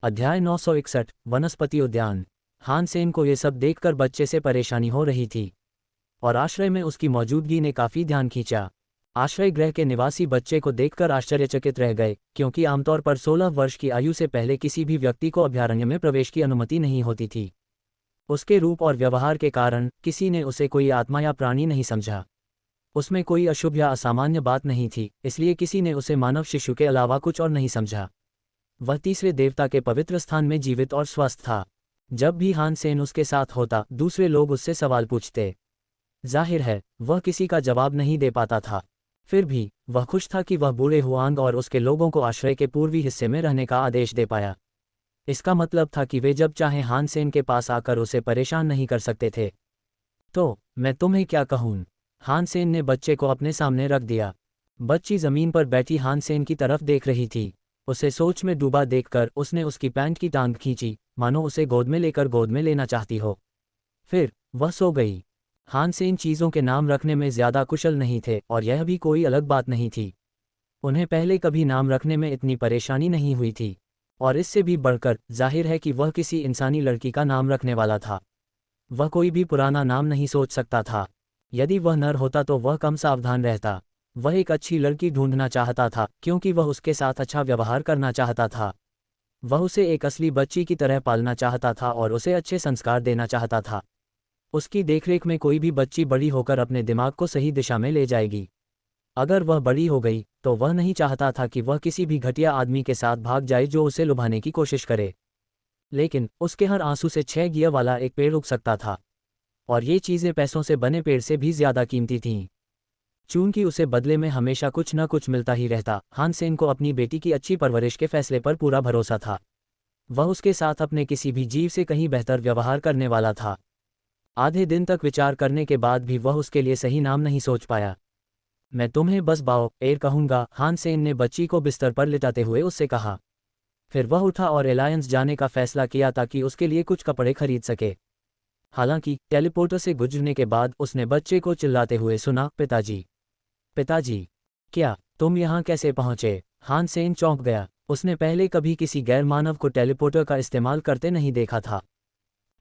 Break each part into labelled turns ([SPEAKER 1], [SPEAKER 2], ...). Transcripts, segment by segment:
[SPEAKER 1] अध्याय 961 वनस्पति उद्यान। हान सेन को ये सब देखकर बच्चे से परेशानी हो रही थी और आश्रय में उसकी मौजूदगी ने काफ़ी ध्यान खींचा। आश्रय गृह के निवासी बच्चे को देखकर आश्चर्यचकित रह गए, क्योंकि आमतौर पर 16 वर्ष की आयु से पहले किसी भी व्यक्ति को अभयारण्य में प्रवेश की अनुमति नहीं होती थी। उसके रूप और व्यवहार के कारण किसी ने उसे कोई आत्मा या प्राणी नहीं समझा। उसमें कोई अशुभ या असामान्य बात नहीं थी, इसलिए किसी ने उसे मानव शिशु के अलावा कुछ और नहीं समझा। वह तीसरे देवता के पवित्र स्थान में जीवित और स्वस्थ था। जब भी हान सेन उसके साथ होता, दूसरे लोग उससे सवाल पूछते। जाहिर है, वह किसी का जवाब नहीं दे पाता था। फिर भी वह खुश था कि वह बूढ़े हुआंग और उसके लोगों को आश्रय के पूर्वी हिस्से में रहने का आदेश दे पाया। इसका मतलब था कि वे जब चाहें हान सेन के पास आकर उसे परेशान नहीं कर सकते थे। तो मैं तुम्हें क्या कहूँ? हान सेन ने बच्चे को अपने सामने रख दिया। बच्ची जमीन पर बैठी हान सेन की तरफ देख रही थी। उसे सोच में डूबा देखकर उसने उसकी पैंट की टांग खींची, मानो उसे गोद में लेकर गोद में लेना चाहती हो। फिर वह सो गई। हान सेन चीज़ों के नाम रखने में ज़्यादा कुशल नहीं थे और यह भी कोई अलग बात नहीं थी। उन्हें पहले कभी नाम रखने में इतनी परेशानी नहीं हुई थी, और इससे भी बढ़कर जाहिर है कि वह किसी इंसानी लड़की का नाम रखने वाला था। वह कोई भी पुराना नाम नहीं सोच सकता था। यदि वह नर होता तो वह कम सावधान रहता। वह एक अच्छी लड़की ढूंढना चाहता था, क्योंकि वह उसके साथ अच्छा व्यवहार करना चाहता था। वह उसे एक असली बच्ची की तरह पालना चाहता था और उसे अच्छे संस्कार देना चाहता था। उसकी देखरेख में कोई भी बच्ची बड़ी होकर अपने दिमाग को सही दिशा में ले जाएगी। अगर वह बड़ी हो गई तो वह नहीं चाहता था कि वह किसी भी घटिया आदमी के साथ भाग जाए जो उसे लुभाने की कोशिश करे। लेकिन उसके हर आंसू से 6 गियर वाला एक पेड़ उग सकता था, और ये चीज़ें पैसों से बने पेड़ से भी ज़्यादा कीमती थीं। चूंकि उसे बदले में हमेशा कुछ न कुछ मिलता ही रहता, हान सेन को अपनी बेटी की अच्छी परवरिश के फैसले पर पूरा भरोसा था। वह उसके साथ अपने किसी भी जीव से कहीं बेहतर व्यवहार करने वाला था। आधे दिन तक विचार करने के बाद भी वह उसके लिए सही नाम नहीं सोच पाया। मैं तुम्हें बस बाओ एर कहूँगा, हान सेन ने बच्ची को बिस्तर पर लिटाते हुए उससे कहा। फिर वह उठा और एलायंस जाने का फैसला किया ताकि उसके लिए कुछ कपड़े खरीद सके। हालांकि टेलीपोर्टर से गुजरने के बाद उसने बच्चे को चिल्लाते हुए सुना, पिताजी, पिताजी, क्या तुम यहाँ कैसे पहुँचे? हान सेन चौंक गया। उसने पहले कभी किसी गैर मानव को टेलीपोर्टर का इस्तेमाल करते नहीं देखा था।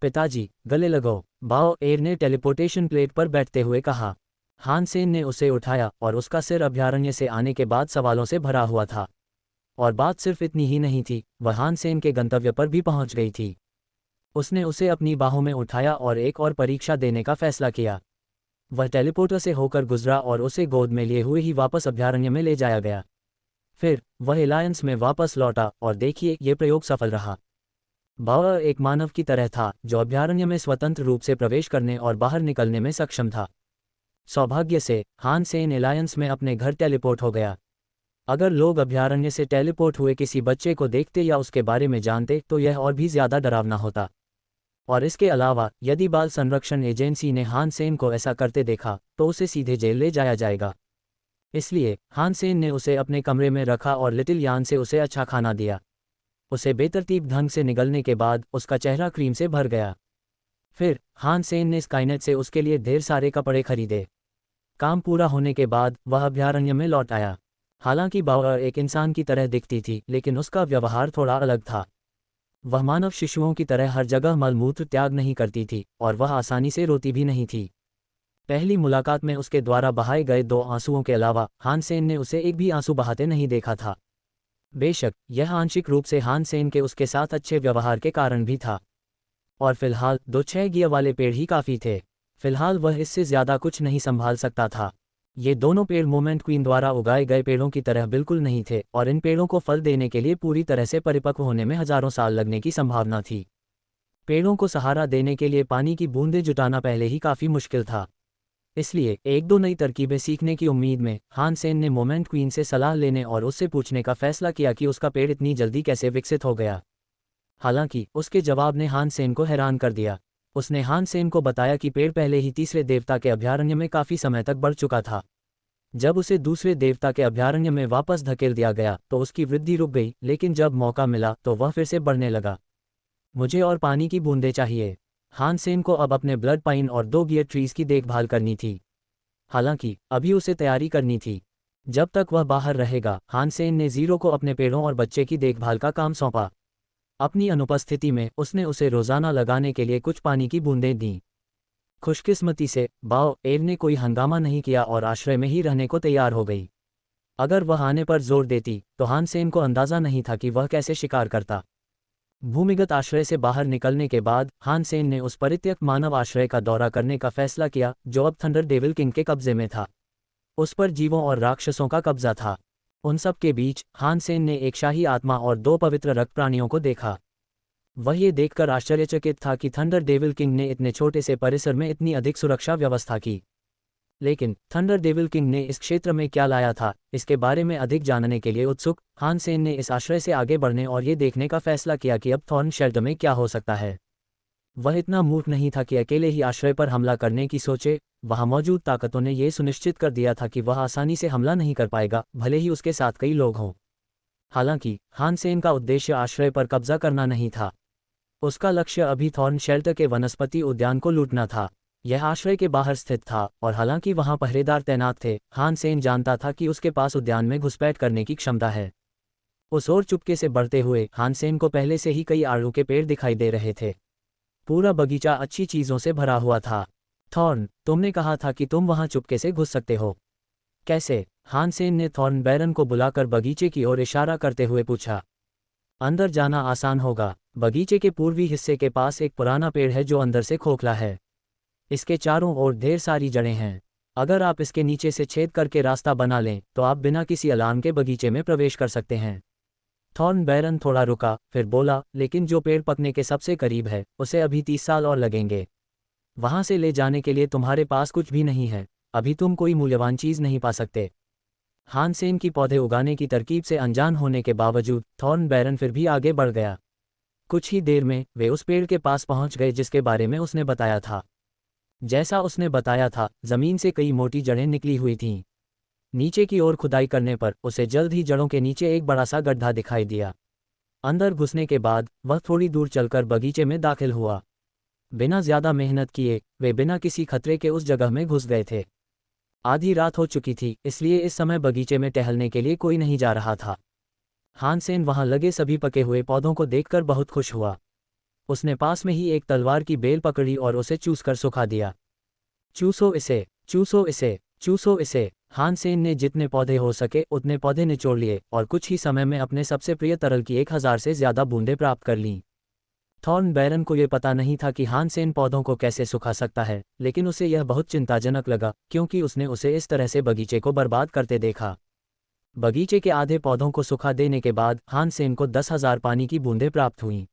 [SPEAKER 1] पिताजी, गले लगो, बाओ एर ने टेलीपोर्टेशन प्लेट पर बैठते हुए कहा। हान सेन ने उसे उठाया और उसका सिर अभयारण्य से आने के बाद सवालों से भरा हुआ था। और बात सिर्फ इतनी ही नहीं थी, वह हान सेन के गंतव्य पर भी पहुंच गई थी। उसने उसे अपनी बाहों में उठाया और एक और परीक्षा देने का फैसला किया। वह टेलीपोर्टर से होकर गुजरा और उसे गोद में लिए हुए ही वापस अभयारण्य में ले जाया गया। फिर वह एलायंस में वापस लौटा और देखिए, ये प्रयोग सफल रहा। बाओ एक मानव की तरह था जो अभयारण्य में स्वतंत्र रूप से प्रवेश करने और बाहर निकलने में सक्षम था। सौभाग्य से हान सेन एलायंस में अपने घर टेलीपोर्ट हो गया। अगर लोग अभयारण्य से टेलीपोर्ट हुए किसी बच्चे को देखते या उसके बारे में जानते तो यह और भी ज़्यादा डरावना होता। और इसके अलावा यदि बाल संरक्षण एजेंसी ने हान सेन को ऐसा करते देखा तो उसे सीधे जेल ले जाया जाएगा। इसलिए हान सेन ने उसे अपने कमरे में रखा और लिटिल यान से उसे अच्छा खाना दिया। उसे बेतरतीब ढंग से निगलने के बाद उसका चेहरा क्रीम से भर गया। फिर हान सेन ने स्काईनेट से उसके लिए ढेर सारे कपड़े खरीदे। काम पूरा होने के बाद वह अभयारण्य में लौट आया। हालांकि बाओ एक इंसान की तरह दिखती थी, लेकिन उसका व्यवहार थोड़ा अलग था। वह मानव शिशुओं की तरह हर जगह मलमूत्र त्याग नहीं करती थी और वह आसानी से रोती भी नहीं थी। पहली मुलाकात में उसके द्वारा बहाए गए 2 आंसुओं के अलावा हान सेन ने उसे एक भी आंसू बहाते नहीं देखा था। बेशक यह आंशिक रूप से हान सेन के उसके साथ अच्छे व्यवहार के कारण भी था। और फिलहाल 2 6 गियर वाले पेड़ ही काफ़ी थे। फिलहाल वह इससे ज़्यादा कुछ नहीं संभाल सकता था। ये दोनों पेड़ मोमेंट क्वीन द्वारा उगाए गए पेड़ों की तरह बिल्कुल नहीं थे और इन पेड़ों को फल देने के लिए पूरी तरह से परिपक्व होने में हज़ारों साल लगने की संभावना थी। पेड़ों को सहारा देने के लिए पानी की बूंदें जुटाना पहले ही काफ़ी मुश्किल था। इसलिए 1-2 नई तरकीबें सीखने की उम्मीद में हान सेन ने मोमेंट क्वीन से सलाह लेने और उससे पूछने का फैसला किया कि उसका पेड़ इतनी जल्दी कैसे विकसित हो गया। हालांकि उसके जवाब ने हान सेन को हैरान कर दिया। उसने हान सेन को बताया कि पेड़ पहले ही तीसरे देवता के अभयारण्य में काफ़ी समय तक बढ़ चुका था। जब उसे दूसरे देवता के अभयारण्य में वापस धकेल दिया गया तो उसकी वृद्धि रुक गई, लेकिन जब मौका मिला तो वह फिर से बढ़ने लगा। मुझे और पानी की बूंदें चाहिए। हान सेन को अब अपने ब्लड पाइन और 2 गियर ट्रीज की देखभाल करनी थी। हालांकि अभी उसे तैयारी करनी थी। जब तक वह बाहर रहेगा, हान सेन ने जीरो को अपने पेड़ों और बच्चे की देखभाल का काम सौंपा। अपनी अनुपस्थिति में उसने उसे रोजाना लगाने के लिए कुछ पानी की बूंदें दीं। खुशकिस्मती से बाओ एव ने कोई हंगामा नहीं किया और आश्रय में ही रहने को तैयार हो गई। अगर वह आने पर जोर देती तो हान सेन को अंदाजा नहीं था कि वह कैसे शिकार करता। भूमिगत आश्रय से बाहर निकलने के बाद हान सेन ने उस परित्यक्त मानव आश्रय का दौरा करने का फैसला किया जो अब थंडर डेविल किंग के कब्जे में था। उस पर जीवों और राक्षसों का कब्जा था। उन सब के बीच हान सेन ने एक शाही आत्मा और 2 पवित्र रक्त प्राणियों को देखा। वह ये देखकर आश्चर्यचकित था कि थंडर डेविल किंग ने इतने छोटे से परिसर में इतनी अधिक सुरक्षा व्यवस्था की। लेकिन थंडर डेविल किंग ने इस क्षेत्र में क्या लाया था, इसके बारे में अधिक जानने के लिए उत्सुक हान सेन ने इस आश्रय से आगे बढ़ने और ये देखने का फैसला किया कि अब थॉर्न शेल्टर में क्या हो सकता है। वह इतना मूर्ख नहीं था कि अकेले ही आश्रय पर हमला करने की सोचे। वहां मौजूद ताकतों ने यह सुनिश्चित कर दिया था कि वह आसानी से हमला नहीं कर पाएगा, भले ही उसके साथ कई लोग हों। हालांकि हान सेन का उद्देश्य आश्रय पर कब्जा करना नहीं था। उसका लक्ष्य अभी थॉर्न शेल्टर के वनस्पति उद्यान को लूटना था। यह आश्रय के बाहर स्थित था और हालांकि वहां पहरेदार तैनात थे, हान सेन जानता था कि उसके पास उद्यान में घुसपैठ करने की क्षमता है। उस ओर चुपके से बढ़ते हुए हान सेन को पहले से ही कई आड़ू के पेड़ दिखाई दे रहे थे। पूरा बगीचा अच्छी चीजों से भरा हुआ था। थॉर्न, तुमने कहा था कि तुम वहां चुपके से घुस सकते हो। कैसे? हान सेन ने थॉर्न बैरन को बुलाकर बगीचे की ओर इशारा करते हुए पूछा। अंदर जाना आसान होगा। बगीचे के पूर्वी हिस्से के पास एक पुराना पेड़ है जो अंदर से खोखला है। इसके चारों ओर ढेर सारी जड़ें हैं। अगर आप इसके नीचे से छेद करके रास्ता बना लें तो आप बिना किसी अलार्म के बगीचे में प्रवेश कर सकते हैं। थॉर्न बैरन थोड़ा रुका, फिर बोला, लेकिन जो पेड़ पकने के सबसे करीब है उसे अभी 30 साल और लगेंगे। वहां से ले जाने के लिए तुम्हारे पास कुछ भी नहीं है। अभी तुम कोई मूल्यवान चीज नहीं पा सकते। हान सेन की पौधे उगाने की तरकीब से अनजान होने के बावजूद थॉर्न बैरन फिर भी आगे बढ़ गया। कुछ ही देर में वे उस पेड़ के पास पहुंच गए जिसके बारे में उसने बताया था। जैसा उसने बताया था, जमीन से कई मोटी जड़ें निकली हुई थीं। नीचे की ओर खुदाई करने पर उसे जल्द ही जड़ों के नीचे एक बड़ा सा गड्ढा दिखाई दिया। अंदर घुसने के बाद वह थोड़ी दूर चलकर बगीचे में दाखिल हुआ। बिना ज्यादा मेहनत किए वे बिना किसी खतरे के उस जगह में घुस गए थे। आधी रात हो चुकी थी, इसलिए इस समय बगीचे में टहलने के लिए कोई नहीं जा रहा था। हान सेन वहां लगे सभी पके हुए पौधों को देखकर बहुत खुश हुआ। उसने पास में ही एक तलवार की बेल पकड़ी और उसे चूसकर सुखा दिया। चूसो इसे, चूसो इसे, चूसो इसे। हान सेन ने जितने पौधे हो सके उतने पौधे निचोड़ लिए और कुछ ही समय में अपने सबसे प्रिय तरल की 1000 से ज्यादा बूंदें प्राप्त कर लीं। थॉर्न बैरन को यह पता नहीं था कि हान सेन पौधों को कैसे सुखा सकता है, लेकिन उसे यह बहुत चिंताजनक लगा क्योंकि उसने उसे इस तरह से बगीचे को बर्बाद करते देखा। बगीचे के आधे पौधों को सुखा देने के बाद हान सेन को 10,000 पानी की बूंदें प्राप्त हुईं।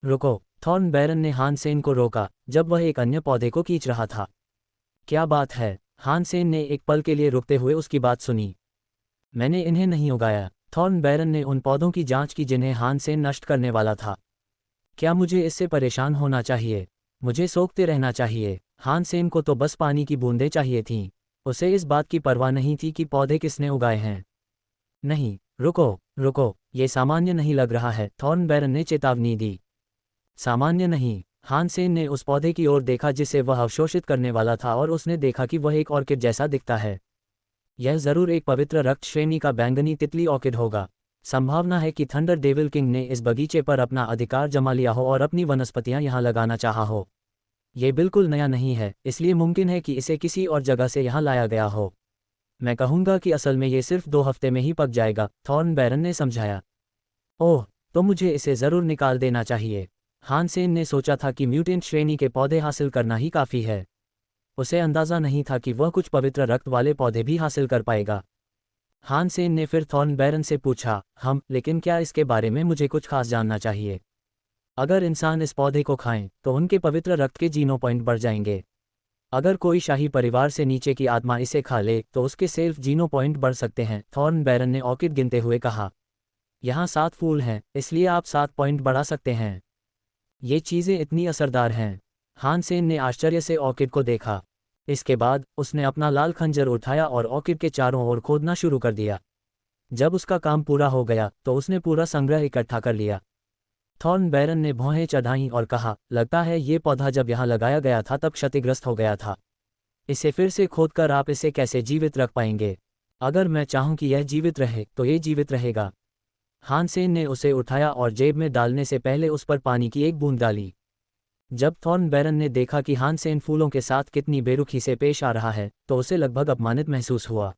[SPEAKER 1] रुको, थॉर्न बैरन ने हान सेन को रोका जब वह एक अन्य पौधे को खींच रहा था। क्या बात है? हान सेन ने एक पल के लिए रुकते हुए उसकी बात सुनी। मैंने इन्हें नहीं उगाया। थॉर्न बैरन ने उन पौधों की जांच की जिन्हें हान सेन नष्ट करने वाला था। क्या मुझे इससे परेशान होना चाहिए? मुझे सोखते रहना चाहिए? हान सेन को तो बस पानी की बूंदें चाहिए थीं। उसे इस बात की परवाह नहीं थी कि पौधे किसने उगाए हैं। नहीं, रुको, रुको, ये सामान्य नहीं लग रहा है, थॉर्न बैरन ने चेतावनी दी। सामान्य नहीं। हान सेन ने उस पौधे की ओर देखा जिसे वह अवशोषित करने वाला था और उसने देखा कि वह एक ऑर्किड जैसा दिखता है। यह जरूर एक पवित्र रक्त श्रेणी का बैंगनी तितली ऑर्किड होगा। संभावना है कि थंडर डेविल किंग ने इस बगीचे पर अपना अधिकार जमा लिया हो और अपनी वनस्पतियां यहां लगाना चाहा हो। ये बिल्कुल नया नहीं है, इसलिए मुमकिन है कि इसे किसी और जगह से यहां लाया गया हो। मैं कहूंगा कि असल में ये सिर्फ 2 हफ्ते में ही पक जाएगा, थॉर्न बैरन ने समझाया। ओह, तो मुझे इसे जरूर निकाल देना चाहिए। हान सेन ने सोचा था कि म्यूटेंट श्रेणी के पौधे हासिल करना ही काफ़ी है। उसे अंदाज़ा नहीं था कि वह कुछ पवित्र रक्त वाले पौधे भी हासिल कर पाएगा। हान सेन ने फिर थॉर्न बैरन से पूछा, लेकिन क्या इसके बारे में मुझे कुछ खास जानना चाहिए? अगर इंसान इस पौधे को खाएं तो उनके पवित्र रक्त के जीनो पॉइंट बढ़ जाएंगे। अगर कोई शाही परिवार से नीचे की आत्मा इसे खा ले तो उसके सेल्फ जीनो पॉइंट बढ़ सकते हैं, थॉर्न बैरन ने ऑर्किड गिनते हुए कहा। यहाँ 7 फूल हैं, इसलिए आप 7 पॉइंट बढ़ा सकते हैं। ये चीज़ें इतनी असरदार हैं। हान सेन ने आश्चर्य से ऑर्किड को देखा। इसके बाद उसने अपना लाल खंजर उठाया और ऑर्किड के चारों ओर खोदना शुरू कर दिया। जब उसका काम पूरा हो गया तो उसने पूरा संग्रह इकट्ठा कर लिया। थॉर्न बैरन ने भौहें चढ़ाईं और कहा, लगता है ये पौधा जब यहाँ लगाया गया था तब क्षतिग्रस्त हो गया था। इसे फिर से खोदकर आप इसे कैसे जीवित रख पाएंगे? अगर मैं चाहूँ कि यह जीवित रहे तो ये जीवित रहेगा। हानसेन ने उसे उठाया और जेब में डालने से पहले उस पर पानी की एक बूंद डाली। जब थॉर्नबेरन ने देखा कि हानसेन फूलों के साथ कितनी बेरुखी से पेश आ रहा है, तो उसे लगभग अपमानित महसूस हुआ।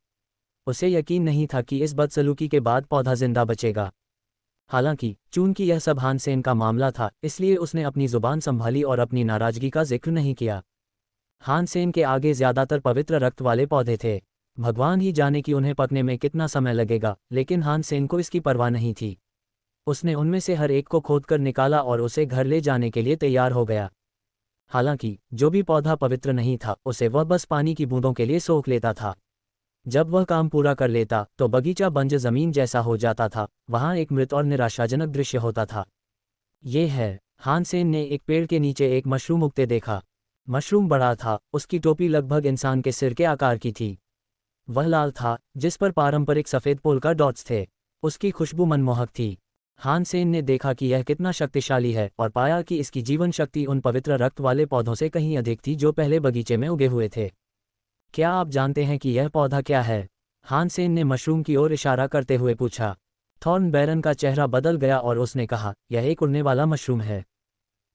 [SPEAKER 1] उसे यकीन नहीं था कि इस बदसलूकी के बाद पौधा जिंदा बचेगा। हालांकि चूंकि यह सब हानसेन का मामला था, इसलिए उसने अपनी जुबान संभाली और अपनी नाराजगी का जिक्र नहीं किया। हानसेन के आगे ज्यादातर पवित्र रक्त वाले पौधे थे। भगवान ही जाने कि उन्हें पकने में कितना समय लगेगा, लेकिन हानसेन को इसकी परवाह नहीं थी। उसने उनमें से हर एक को खोदकर निकाला और उसे घर ले जाने के लिए तैयार हो गया। हालांकि जो भी पौधा पवित्र नहीं था, उसे वह बस पानी की बूंदों के लिए सोख लेता था। जब वह काम पूरा कर लेता तो बगीचा बंजर जमीन जैसा हो जाता था। वहां एक मृत और निराशाजनक दृश्य होता था। ये है, हानसेन ने एक पेड़ के नीचे एक मशरूम उगते देखा। मशरूम बड़ा था, उसकी टोपी लगभग इंसान के सिर के आकार की थी। वह लाल था, जिस पर पारंपरिक सफ़ेद पोल्का डॉट्स थे। उसकी खुशबू मनमोहक थी। हानसेन ने देखा कि यह कितना शक्तिशाली है और पाया कि इसकी जीवन शक्ति उन पवित्र रक्त वाले पौधों से कहीं अधिक थी जो पहले बगीचे में उगे हुए थे। क्या आप जानते हैं कि यह पौधा क्या है? हानसेन ने मशरूम की ओर इशारा करते हुए पूछा। थॉर्नबेरन का चेहरा बदल गया और उसने कहा, यह एक उड़ने वाला मशरूम है।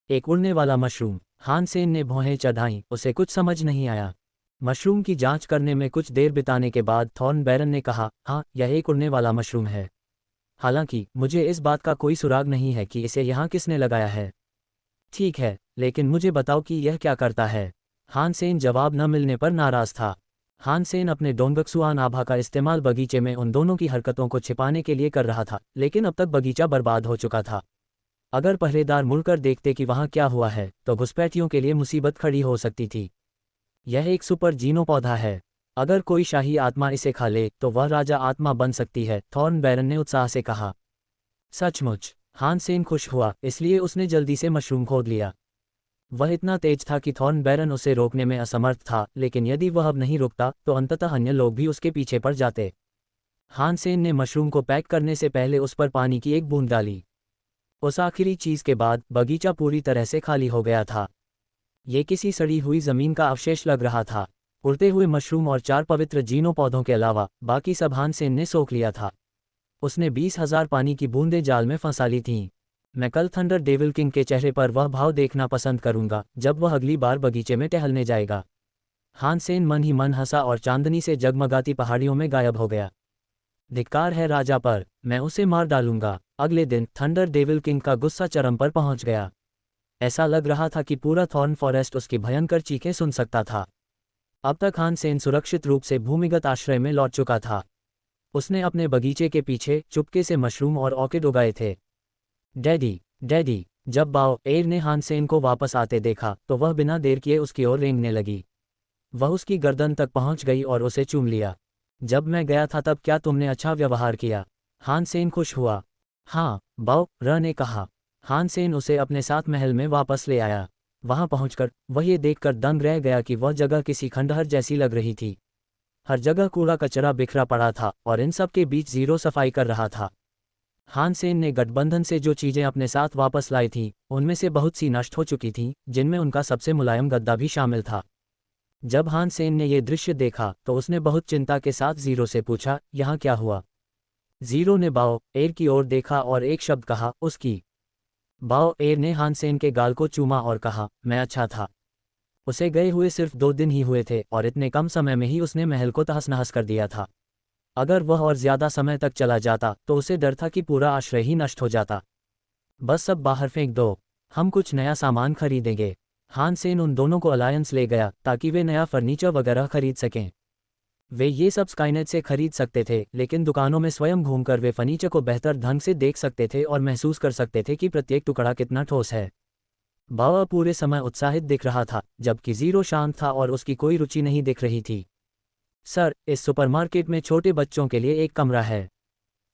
[SPEAKER 1] एक उड़ने वाला मशरूम? हानसेन ने भौहें चढ़ाईं, उसे कुछ समझ नहीं आया। मशरूम की जांच करने में कुछ देर बिताने के बाद थॉर्नबेरन ने कहा, हाँ, यह एक उड़ने वाला मशरूम है। हालांकि मुझे इस बात का कोई सुराग नहीं है कि इसे यहाँ किसने लगाया है। ठीक है, लेकिन मुझे बताओ कि यह क्या करता है? हानसेन जवाब न मिलने पर नाराज था। हानसेन अपने डोंगक्सुआन आभा का इस्तेमाल बगीचे में उन दोनों की हरकतों को छिपाने के लिए कर रहा था, लेकिन अब तक बगीचा बर्बाद हो चुका था। अगर पहरेदार मुड़कर देखते कि वहाँ क्या हुआ है, तो घुसपैठियों के लिए मुसीबत खड़ी हो सकती थी। यह एक सुपर जीनो पौधा है। अगर कोई शाही आत्मा इसे खा ले तो वह राजा आत्मा बन सकती है, थॉर्नबेरन ने उत्साह से कहा। सचमुच? हानसेन खुश हुआ, इसलिए उसने जल्दी से मशरूम खोद लिया। वह इतना तेज था कि थॉर्नबेरन उसे रोकने में असमर्थ था, लेकिन यदि वह अब नहीं रुकता तो अंततः अन्य लोग भी उसके पीछे पड़ जाते। हानसेन ने मशरूम को पैक करने से पहले उस पर पानी की एक बूंद डाली। उस आखिरी चीज के बाद बगीचा पूरी तरह से खाली हो गया था। ये किसी सड़ी हुई जमीन का अवशेष लग रहा था। उड़ते हुए मशरूम और 4 पवित्र जीनों पौधों के अलावा बाकी सब हानसेन ने सोख लिया था। उसने 20,000 पानी की बूंदें जाल में फंसा ली थीं। मैं कल थंडर डेविल किंग के चेहरे पर वह भाव देखना पसंद करूंगा जब वह अगली बार बगीचे में टहलने जाएगा। हानसेन मन ही मन हंसा और चांदनी से जगमगाती पहाड़ियों में गायब हो गया। धिक्कार है राजा पर, मैं उसे मार डालूंगा। अगले दिन थंडर डेविल किंग का गुस्सा चरम पर पहुंच गया। ऐसा लग रहा था कि पूरा थॉर्न फॉरेस्ट उसकी भयंकर चीखें सुन सकता था। अब तक हानसेन सुरक्षित रूप से भूमिगत आश्रय में लौट चुका था। उसने अपने बगीचे के पीछे चुपके से मशरूम और ऑर्किड उगाए थे। Daddy, daddy! जब बाओ एयर ने हानसेन को वापस आते देखा तो वह बिना देर किए उसकी ओर रेंगने लगी। वह उसकी गर्दन तक पहुंच गई और उसे चूम लिया। जब मैं गया था तब क्या तुमने अच्छा व्यवहार किया? हानसेन खुश हुआ। हाँ, बाओ र ने कहा। हानसेन उसे अपने साथ महल में वापस ले आया। वहां पहुंचकर वह ये देखकर दंग रह गया कि वह जगह किसी खंडहर जैसी लग रही थी। हर जगह कूड़ा कचरा बिखरा पड़ा था और इन सब के बीच जीरो सफाई कर रहा था। हानसेन ने गठबंधन से जो चीजें अपने साथ वापस लाई थीं, उनमें से बहुत सी नष्ट हो चुकी थीं, जिनमें उनका सबसे मुलायम गद्दा भी शामिल था। जब हानसेन ने यह दृश्य देखा तो उसने बहुत चिंता के साथ जीरो से पूछा, यहाँ क्या हुआ? जीरो ने बाओ एयर की ओर देखा और एक शब्द कहा, उसकी। बाओ एयर ने हानसेन के गाल को चूमा और कहा, मैं अच्छा था। उसे गए हुए सिर्फ 2 दिन ही हुए थे और इतने कम समय में ही उसने महल को तहस नहस कर दिया था। अगर वह और ज्यादा समय तक चला जाता तो उसे डर था कि पूरा आश्रय ही नष्ट हो जाता। बस सब बाहर फेंक दो, हम कुछ नया सामान खरीदेंगे। हानसेन उन दोनों को अलायंस ले गया ताकि वे नया फर्नीचर वगैरह खरीद सकें। वे ये सब स्काईनेट से खरीद सकते थे, लेकिन दुकानों में स्वयं घूमकर वे फर्नीचर को बेहतर ढंग से देख सकते थे और महसूस कर सकते थे कि प्रत्येक टुकड़ा कितना ठोस है। बावा पूरे समय उत्साहित दिख रहा था, जबकि जीरो शांत था और उसकी कोई रुचि नहीं दिख रही थी। सर, इस सुपरमार्केट में छोटे बच्चों के लिए एक कमरा है।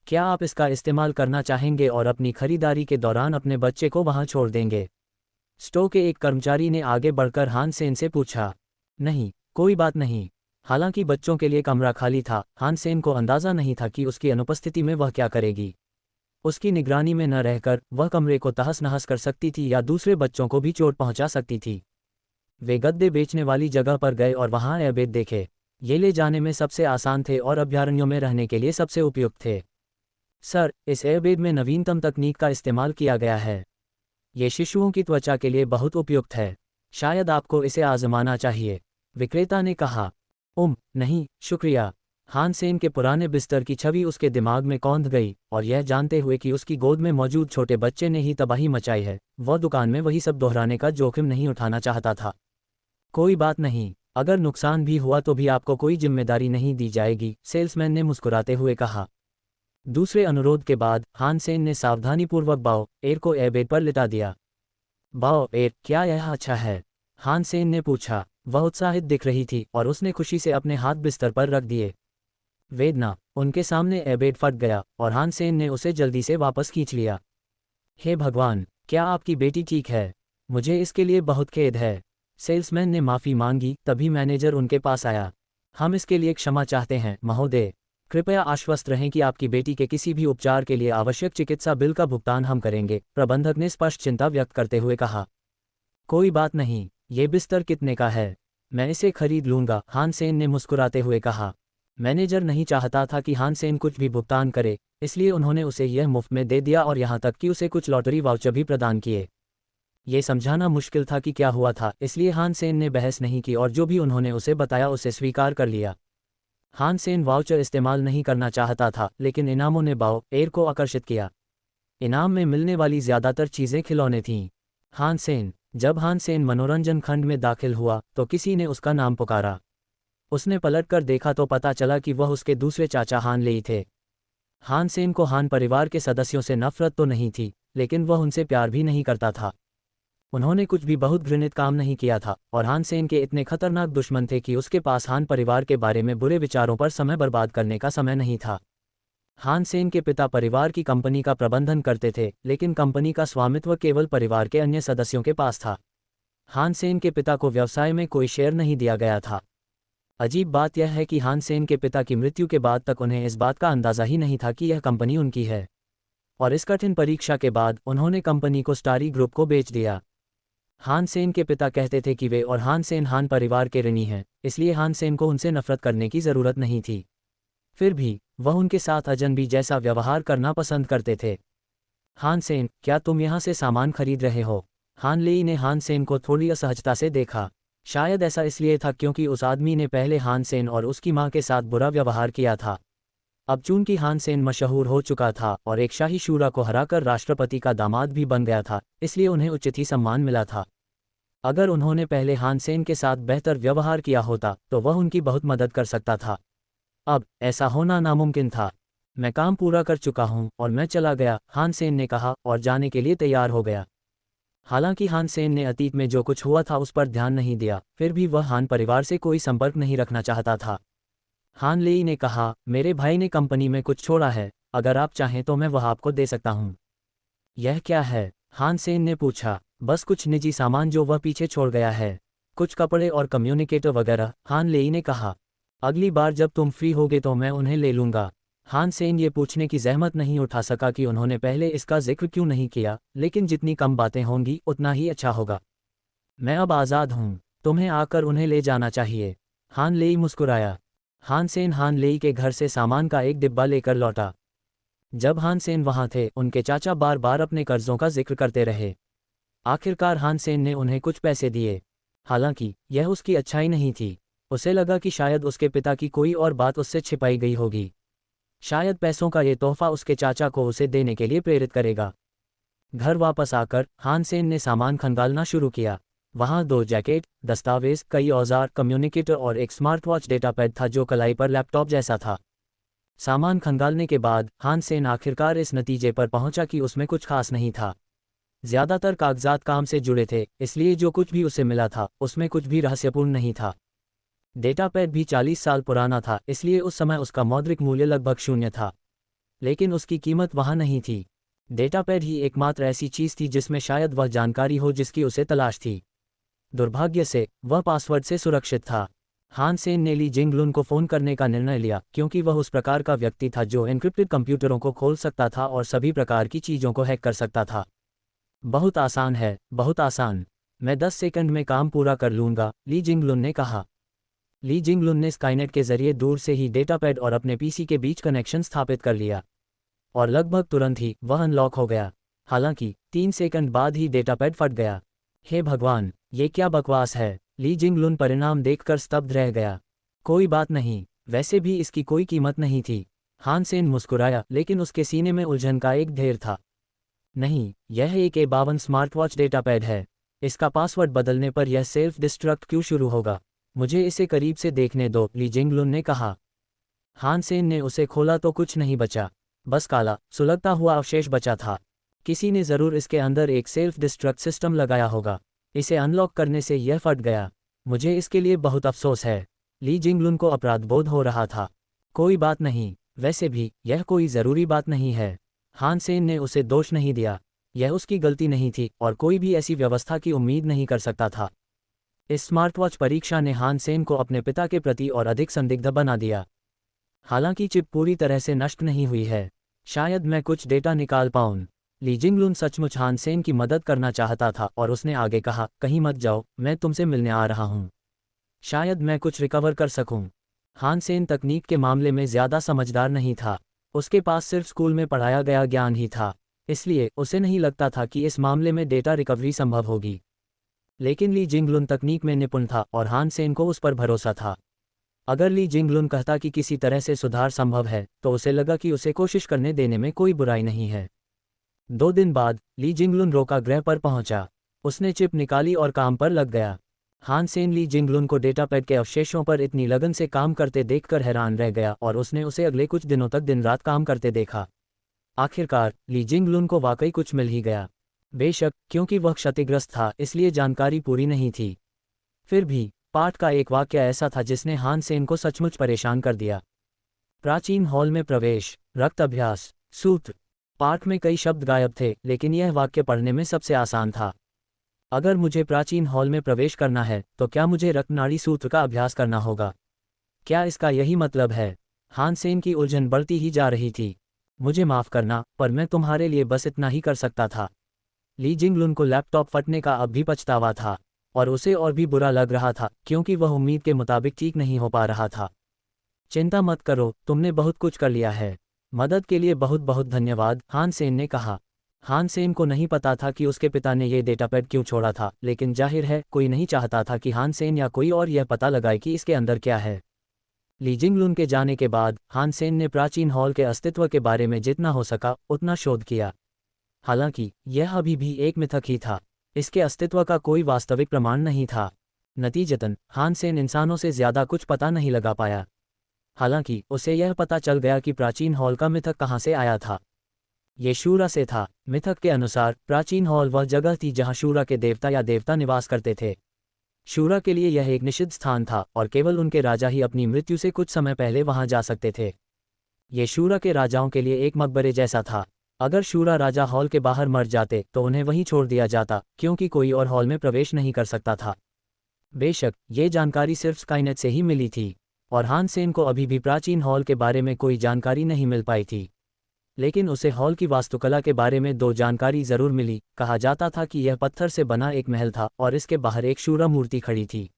[SPEAKER 1] क्या आप इसका इस्तेमाल करना चाहेंगे और अपनी खरीदारी के दौरान अपने बच्चे को वहां छोड़ देंगे? स्टोर के एक कर्मचारी ने आगे बढ़कर हानसेन से पूछा। नहीं, कोई बात नहीं। हालांकि बच्चों के लिए कमरा खाली था, हानसेन को अंदाजा नहीं था कि उसकी अनुपस्थिति में वह क्या करेगी। उसकी निगरानी में न रहकर वह कमरे को तहस नहस कर सकती थी या दूसरे बच्चों को भी चोट पहुंचा सकती थी। वे गद्दे बेचने वाली जगह पर गए और वहां एयरबेड देखे। ये ले जाने में सबसे आसान थे और अभयारण्यों में रहने के लिए सबसे उपयुक्त थे। सर, इस एयरबेड में नवीनतम तकनीक का इस्तेमाल किया गया है। ये शिशुओं की त्वचा के लिए बहुत उपयुक्त है। शायद आपको इसे आजमाना चाहिए, विक्रेता ने कहा। नहीं, शुक्रिया। हान सेन के पुराने बिस्तर की छवि उसके दिमाग में कौंध गई, और यह जानते हुए कि उसकी गोद में मौजूद छोटे बच्चे ने ही तबाही मचाई है, वह दुकान में वही सब दोहराने का जोखिम नहीं उठाना चाहता था। कोई बात नहीं, अगर नुकसान भी हुआ तो भी आपको कोई जिम्मेदारी नहीं दी जाएगी, सेल्समैन ने मुस्कुराते हुए कहा। दूसरे अनुरोध के बाद हान सेन ने सावधानीपूर्वक बाओ एयर को एयरबेड पर लिटा दिया। बाओ एयर, क्या यह अच्छा है? हान सेन ने पूछा। वह उत्साहित दिख रही थी और उसने खुशी से अपने हाथ बिस्तर पर रख दिए। वेदना, उनके सामने एयरबेड फट गया और हान सेन ने उसे जल्दी से वापस खींच लिया। हे भगवान, क्या आपकी बेटी ठीक है? मुझे इसके लिए बहुत खेद है। सेल्समैन ने माफ़ी मांगी, तभी मैनेजर उनके पास आया। हम इसके लिए क्षमा चाहते हैं, महोदय। कृपया आश्वस्त रहें कि आपकी बेटी के किसी भी उपचार के लिए आवश्यक चिकित्सा बिल का भुगतान हम करेंगे, प्रबंधक ने स्पष्ट चिंता व्यक्त करते हुए कहा। कोई बात नहीं, ये बिस्तर कितने का है? मैं इसे खरीद लूंगा, हान सेन ने मुस्कुराते हुए कहा। मैनेजर नहीं चाहता था कि हान सेन कुछ भी भुगतान करे, इसलिए उन्होंने उसे यह मुफ्त में दे दिया और यहाँ तक कि उसे कुछ लॉटरी वाउचर भी प्रदान किए। ये समझाना मुश्किल था कि क्या हुआ था, इसलिए हान सेन ने बहस नहीं की और जो भी उन्होंने उसे बताया उसे स्वीकार कर लिया। हान सेन वाउचर इस्तेमाल नहीं करना चाहता था, लेकिन इनामों ने बाओ एयर को आकर्षित किया। इनाम में मिलने वाली ज़्यादातर चीज़ें खिलौने थीं। हान सेन, जब हान सेन मनोरंजन खंड में दाखिल हुआ तो किसी ने उसका नाम पुकारा। उसने पलटकर देखा तो पता चला कि वह उसके दूसरे चाचा हान लेई थे। हान सेन को हान परिवार के सदस्यों से नफरत तो नहीं थी, लेकिन वह उनसे प्यार भी नहीं करता था। उन्होंने कुछ भी बहुत घृणित काम नहीं किया था, और हान सेन के इतने खतरनाक दुश्मन थे कि उसके पास हान परिवार के बारे में बुरे विचारों पर समय बर्बाद करने का समय नहीं था। हान सेन के पिता परिवार की कंपनी का प्रबंधन करते थे, लेकिन कंपनी का स्वामित्व केवल परिवार के अन्य सदस्यों के पास था। हान सेन के पिता को व्यवसाय में कोई शेयर नहीं दिया गया था। अजीब बात यह है कि हान सेन के पिता की मृत्यु के बाद तक उन्हें इस बात का अंदाज़ा ही नहीं था कि यह कंपनी उनकी है। और इस कठिन परीक्षा के बाद उन्होंने कंपनी को स्टारी ग्रुप को बेच दिया। हान सेन के पिता कहते थे कि वे और हान सेन हान परिवार के ऋणी हैं, इसलिए हान सेन को उनसे नफरत करने की ज़रूरत नहीं थी। फिर भी वह उनके साथ अजनबी जैसा व्यवहार करना पसंद करते थे। हान सेन, क्या तुम यहाँ से सामान खरीद रहे हो? हान लेई ने हान सेन को थोड़ी असहजता से देखा। शायद ऐसा इसलिए था क्योंकि उस आदमी ने पहले हान सेन और उसकी माँ के साथ बुरा व्यवहार किया था। अब चूंकि हान सेन मशहूर हो चुका था और एक शाही शूरा को हराकर राष्ट्रपति का दामाद भी बन गया था, इसलिए उन्हें उचित ही सम्मान मिला था। अगर उन्होंने पहले हान सेन के साथ बेहतर व्यवहार किया होता तो वह उनकी बहुत मदद कर सकता था। अब ऐसा होना नामुमकिन था। मैं काम पूरा कर चुका हूं और मैं चला गया, हान सेन ने कहा और जाने के लिए तैयार हो गया। हालांकि हान सेन ने अतीत में जो कुछ हुआ था उस पर ध्यान नहीं दिया, फिर भी वह हान परिवार से कोई संपर्क नहीं रखना चाहता था। हान लेई ने कहा, मेरे भाई ने कंपनी में कुछ छोड़ा है, अगर आप चाहें तो मैं वह आपको दे सकता हूं। यह क्या है? हान सेन ने पूछा। बस कुछ निजी सामान जो वह पीछे छोड़ गया है, कुछ कपड़े और कम्युनिकेटर वगैरह, हान लेई ने कहा। अगली बार जब तुम फ्री होगे तो मैं उन्हें ले लूंगा। हान सेन ये पूछने की जहमत नहीं उठा सका कि उन्होंने पहले इसका जिक्र क्यों नहीं किया, लेकिन जितनी कम बातें होंगी उतना ही अच्छा होगा। मैं अब आज़ाद हूँ, तुम्हें आकर उन्हें ले जाना चाहिए। हान लेई मुस्कुराया। हान सेन हान लेई के घर से सामान का एक डिब्बा लेकर लौटा। जब हान सेन वहाँ थे, उनके चाचा बार बार अपने कर्जों का जिक्र करते रहे। आखिरकार हान सेन ने उन्हें कुछ पैसे दिए। हालांकि यह उसकी अच्छाई नहीं थी। उसे लगा कि शायद उसके पिता की कोई और बात उससे छिपाई गई होगी। शायद पैसों का ये तोहफा उसके चाचा को उसे देने के लिए प्रेरित करेगा। घर वापस आकर हान सेन ने सामान खंगालना शुरू किया। वहाँ 2 जैकेट, दस्तावेज, कई औजार, कम्युनिकेटर और एक स्मार्टवॉच डेटापैड था जो कलाई पर लैपटॉप जैसा था। सामान खंगालने के बाद हान सेन आखिरकार इस नतीजे पर पहुंचा कि उसमें कुछ खास नहीं था। ज़्यादातर कागजात काम से जुड़े थे, इसलिए जो कुछ भी उसे मिला था उसमें कुछ भी रहस्यपूर्ण नहीं था। डेटापैड भी 40 साल पुराना था, इसलिए उस समय उसका मौद्रिक मूल्य लगभग 0 था। लेकिन उसकी कीमत वहाँ नहीं थी। डेटापैड ही एकमात्र ऐसी चीज़ थी जिसमें शायद वह जानकारी हो जिसकी उसे तलाश थी। दुर्भाग्य से वह पासवर्ड से सुरक्षित था। हान सेन ने ली जिंगलुन को फ़ोन करने का निर्णय लिया, क्योंकि वह उस प्रकार का व्यक्ति था जो एन्क्रिप्टेड कंप्यूटरों को खोल सकता था और सभी प्रकार की चीज़ों को हैक कर सकता था। बहुत आसान है, बहुत आसान। मैं 10 सेकंड में काम पूरा कर लूँगा, ली जिंगलुन ने कहा। ली जिंगलुन ने स्काईनेट के जरिए दूर से ही डेटापैड और अपने पीसी के बीच कनेक्शन स्थापित कर लिया। और लगभग तुरंत ही वह अनलॉक हो गया। हालांकि 3 सेकंड बाद ही डेटापैड फट गया। हे भगवान, ये क्या बकवास है। ली जिंगलुन परिणाम देखकर स्तब्ध रह गया। कोई बात नहीं, वैसे भी इसकी कोई कीमत नहीं थी। हान सेन मुस्कुराया, लेकिन उसके सीने में उलझन का एक ढेर था। नहीं, यह एक A52 स्मार्टवॉच डेटापैड है। इसका पासवर्ड बदलने पर यह सेल्फ डिस्ट्रक्ट क्यों शुरू होगा? मुझे इसे करीब से देखने दो, ली जिंगलुन ने कहा। हान सेन ने उसे खोला तो कुछ नहीं बचा, बस काला, सुलगता हुआ अवशेष बचा था। किसी ने ज़रूर इसके अंदर एक सेल्फ डिस्ट्रक्ट सिस्टम लगाया होगा। इसे अनलॉक करने से यह फट गया। मुझे इसके लिए बहुत अफसोस है। ली जिंगलुन को अपराध बोध हो रहा था। कोई बात नहीं, वैसे भी यह कोई ज़रूरी बात नहीं है। हान सेन ने उसे दोष नहीं दिया। यह उसकी गलती नहीं थी और कोई भी ऐसी व्यवस्था की उम्मीद नहीं कर सकता था। इस स्मार्टवॉच परीक्षा ने हान सेन को अपने पिता के प्रति और अधिक संदिग्ध बना दिया। हालांकि चिप पूरी तरह से नष्ट नहीं हुई है। शायद मैं कुछ डेटा निकाल पाऊं। ली जिंगलुन सचमुच हान सेन की मदद करना चाहता था और उसने आगे कहा, कहीं मत जाओ, मैं तुमसे मिलने आ रहा हूं। शायद मैं कुछ रिकवर कर सकूं। हान सेन तकनीक के मामले में ज़्यादा समझदार नहीं था। उसके पास सिर्फ स्कूल में पढ़ाया गया ज्ञान ही था, इसलिए उसे नहीं लगता था कि इस मामले में डेटा रिकवरी संभव होगी। लेकिन ली जिंगलुन तकनीक में निपुण था और हान सेन को उस पर भरोसा था। अगर ली जिंगलुन कहता कि किसी तरह से सुधार संभव है, तो उसे लगा कि उसे कोशिश करने देने में कोई बुराई नहीं है। 2 दिन बाद ली जिंगलुन रोका ग्रह पर पहुंचा। उसने चिप निकाली और काम पर लग गया। हान सेन ली जिंगलुन को डेटापैड के अवशेषों पर इतनी लगन से काम करते देखकर हैरान रह गया और उसने उसे अगले कुछ दिनों तक दिन रात काम करते देखा। आखिरकार ली जिंगलुन को वाकई कुछ मिल ही गया। बेशक, क्योंकि वह क्षतिग्रस्त था इसलिए जानकारी पूरी नहीं थी। फिर भी पाठ का एक वाक्य ऐसा था जिसने हान सेन को सचमुच परेशान कर दिया। प्राचीन हॉल में प्रवेश, रक्त अभ्यास, सूत्र। पाठ में कई शब्द गायब थे, लेकिन यह वाक्य पढ़ने में सबसे आसान था। अगर मुझे प्राचीन हॉल में प्रवेश करना है, तो क्या मुझे रक्तनाड़ी सूत्र का अभ्यास करना होगा? क्या इसका यही मतलब है? हान सेन की उलझन बढ़ती ही जा रही थी। मुझे माफ़ करना, पर मैं तुम्हारे लिए बस इतना ही कर सकता था। ली जिंगलुन को लैपटॉप फटने का अब भी पछतावा था, और उसे और भी बुरा लग रहा था क्योंकि वह उम्मीद के मुताबिक ठीक नहीं हो पा रहा था। चिंता मत करो, तुमने बहुत कुछ कर लिया है। मदद के लिए बहुत बहुत धन्यवाद, हान सेन ने कहा। हान सेन को नहीं पता था कि उसके पिता ने यह डेटापैड क्यों छोड़ा था, लेकिन जाहिर है कोई नहीं चाहता था कि हान सेन या कोई और यह पता लगाए कि इसके अंदर क्या है। ली जिंगलुन के जाने के बाद हान सेन ने प्राचीन हॉल के अस्तित्व के बारे में जितना हो सका उतना शोध किया। हालांकि यह अभी भी एक मिथक ही था। इसके अस्तित्व का कोई वास्तविक प्रमाण नहीं था। नतीजतन हान सेन इंसानों से ज़्यादा कुछ पता नहीं लगा पाया। हालांकि उसे यह पता चल गया कि प्राचीन हॉल का मिथक कहाँ से आया था। ये शूरा से था। मिथक के अनुसार प्राचीन हॉल वह जगह थी जहाँ शूरा के देवता या देवता निवास करते थे। शूरा के लिए यह एक निषिद्ध स्थान था और केवल उनके राजा ही अपनी मृत्यु से कुछ समय पहले वहां जा सकते थे। ये शूरा के राजाओं के लिए एक मकबरे जैसा था। अगर शूरा राजा हॉल के बाहर मर जाते तो उन्हें वहीं छोड़ दिया जाता, क्योंकि कोई और हॉल में प्रवेश नहीं कर सकता था। बेशक ये जानकारी सिर्फ स्काईनेट से ही मिली थी, और हान सेन को अभी भी प्राचीन हॉल के बारे में कोई जानकारी नहीं मिल पाई थी। लेकिन उसे हॉल की वास्तुकला के बारे में 2 जानकारी जरूर मिली। कहा जाता था कि यह पत्थर से बना एक महल था और इसके बाहर एक शूरा मूर्ति खड़ी थी।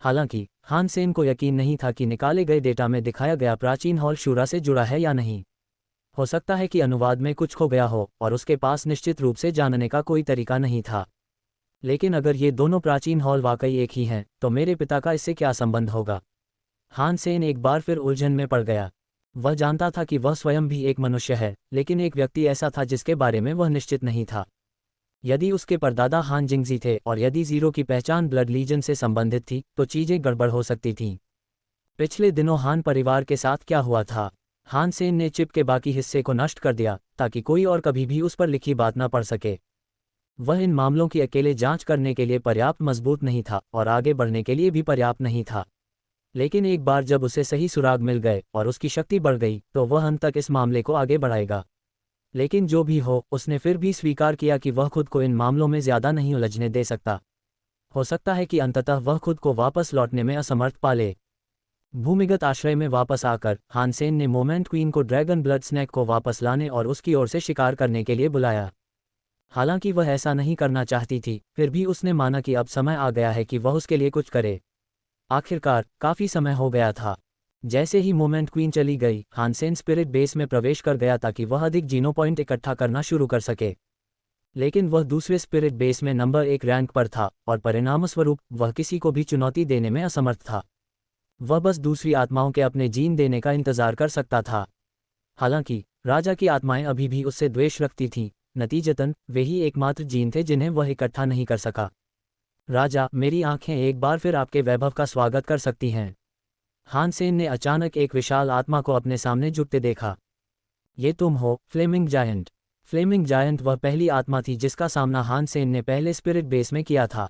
[SPEAKER 1] हालांकि हान सेन को यकीन नहीं था कि निकाले गए डेटा में दिखाया गया प्राचीन हॉल शूरा से जुड़ा है या नहीं। हो सकता है कि अनुवाद में कुछ खो गया हो और उसके पास निश्चित रूप से जानने का कोई तरीका नहीं था। लेकिन अगर ये दोनों प्राचीन हॉल वाकई एक ही हैं, तो मेरे पिता का इससे क्या संबंध होगा? हान सेन एक बार फिर उलझन में पड़ गया। वह जानता था कि वह स्वयं भी एक मनुष्य है, लेकिन एक व्यक्ति ऐसा था जिसके बारे में वह निश्चित नहीं था। यदि उसके परदादा हान जिंगजी थे और यदि जीरो की पहचान ब्लड लीजन से संबंधित थी, तो चीजें गड़बड़ हो सकती थीं। पिछले दिनों हान परिवार के साथ क्या हुआ था? हान सेन ने चिप के बाकी हिस्से को नष्ट कर दिया ताकि कोई और कभी भी उस पर लिखी बात न पढ़ सके। वह इन मामलों की अकेले जांच करने के लिए पर्याप्त मजबूत नहीं था और आगे बढ़ने के लिए भी पर्याप्त नहीं था। लेकिन एक बार जब उसे सही सुराग मिल गए और उसकी शक्ति बढ़ गई, तो वह अंत तक इस मामले को आगे बढ़ाएगा। लेकिन जो भी हो, उसने फिर भी स्वीकार किया कि वह खुद को इन मामलों में ज़्यादा नहीं उलझने दे सकता। हो सकता है कि अंततः वह खुद को वापस लौटने में असमर्थ पाले। भूमिगत आश्रय में वापस आकर हान सेन ने मोमेंट क्वीन को ड्रैगन ब्लड स्नैक को वापस लाने और उसकी ओर से शिकार करने के लिए बुलाया। हालांकि वह ऐसा नहीं करना चाहती थी, फिर भी उसने माना कि अब समय आ गया है कि वह उसके लिए कुछ करे। आखिरकार काफ़ी समय हो गया था। जैसे ही मोमेंट क्वीन चली गई, हानसेन स्पिरिट बेस में प्रवेश कर गया ताकि वह अधिक जीनो पॉइंट इकट्ठा करना शुरू कर सके। लेकिन वह दूसरे स्पिरिट बेस में नंबर 1 रैंक पर था और परिणामस्वरूप वह किसी को भी चुनौती देने में असमर्थ था। वह बस दूसरी आत्माओं के अपने जीन देने का इंतजार कर सकता था। हालांकि राजा की आत्माएं अभी भी उससे द्वेष रखती थीं, नतीजतन वे ही एकमात्र जीन थे जिन्हें वह इकट्ठा नहीं कर सका। राजा, मेरी आंखें एक बार फिर आपके वैभव का स्वागत कर सकती हैं। हानसेन ने अचानक एक विशाल आत्मा को अपने सामने झुकते देखा। ये तुम हो, फ्लेमिंग जायंट। फ्लेमिंग जायंट वह पहली आत्मा थी जिसका सामना हानसेन ने पहले स्पिरिट बेस में किया था।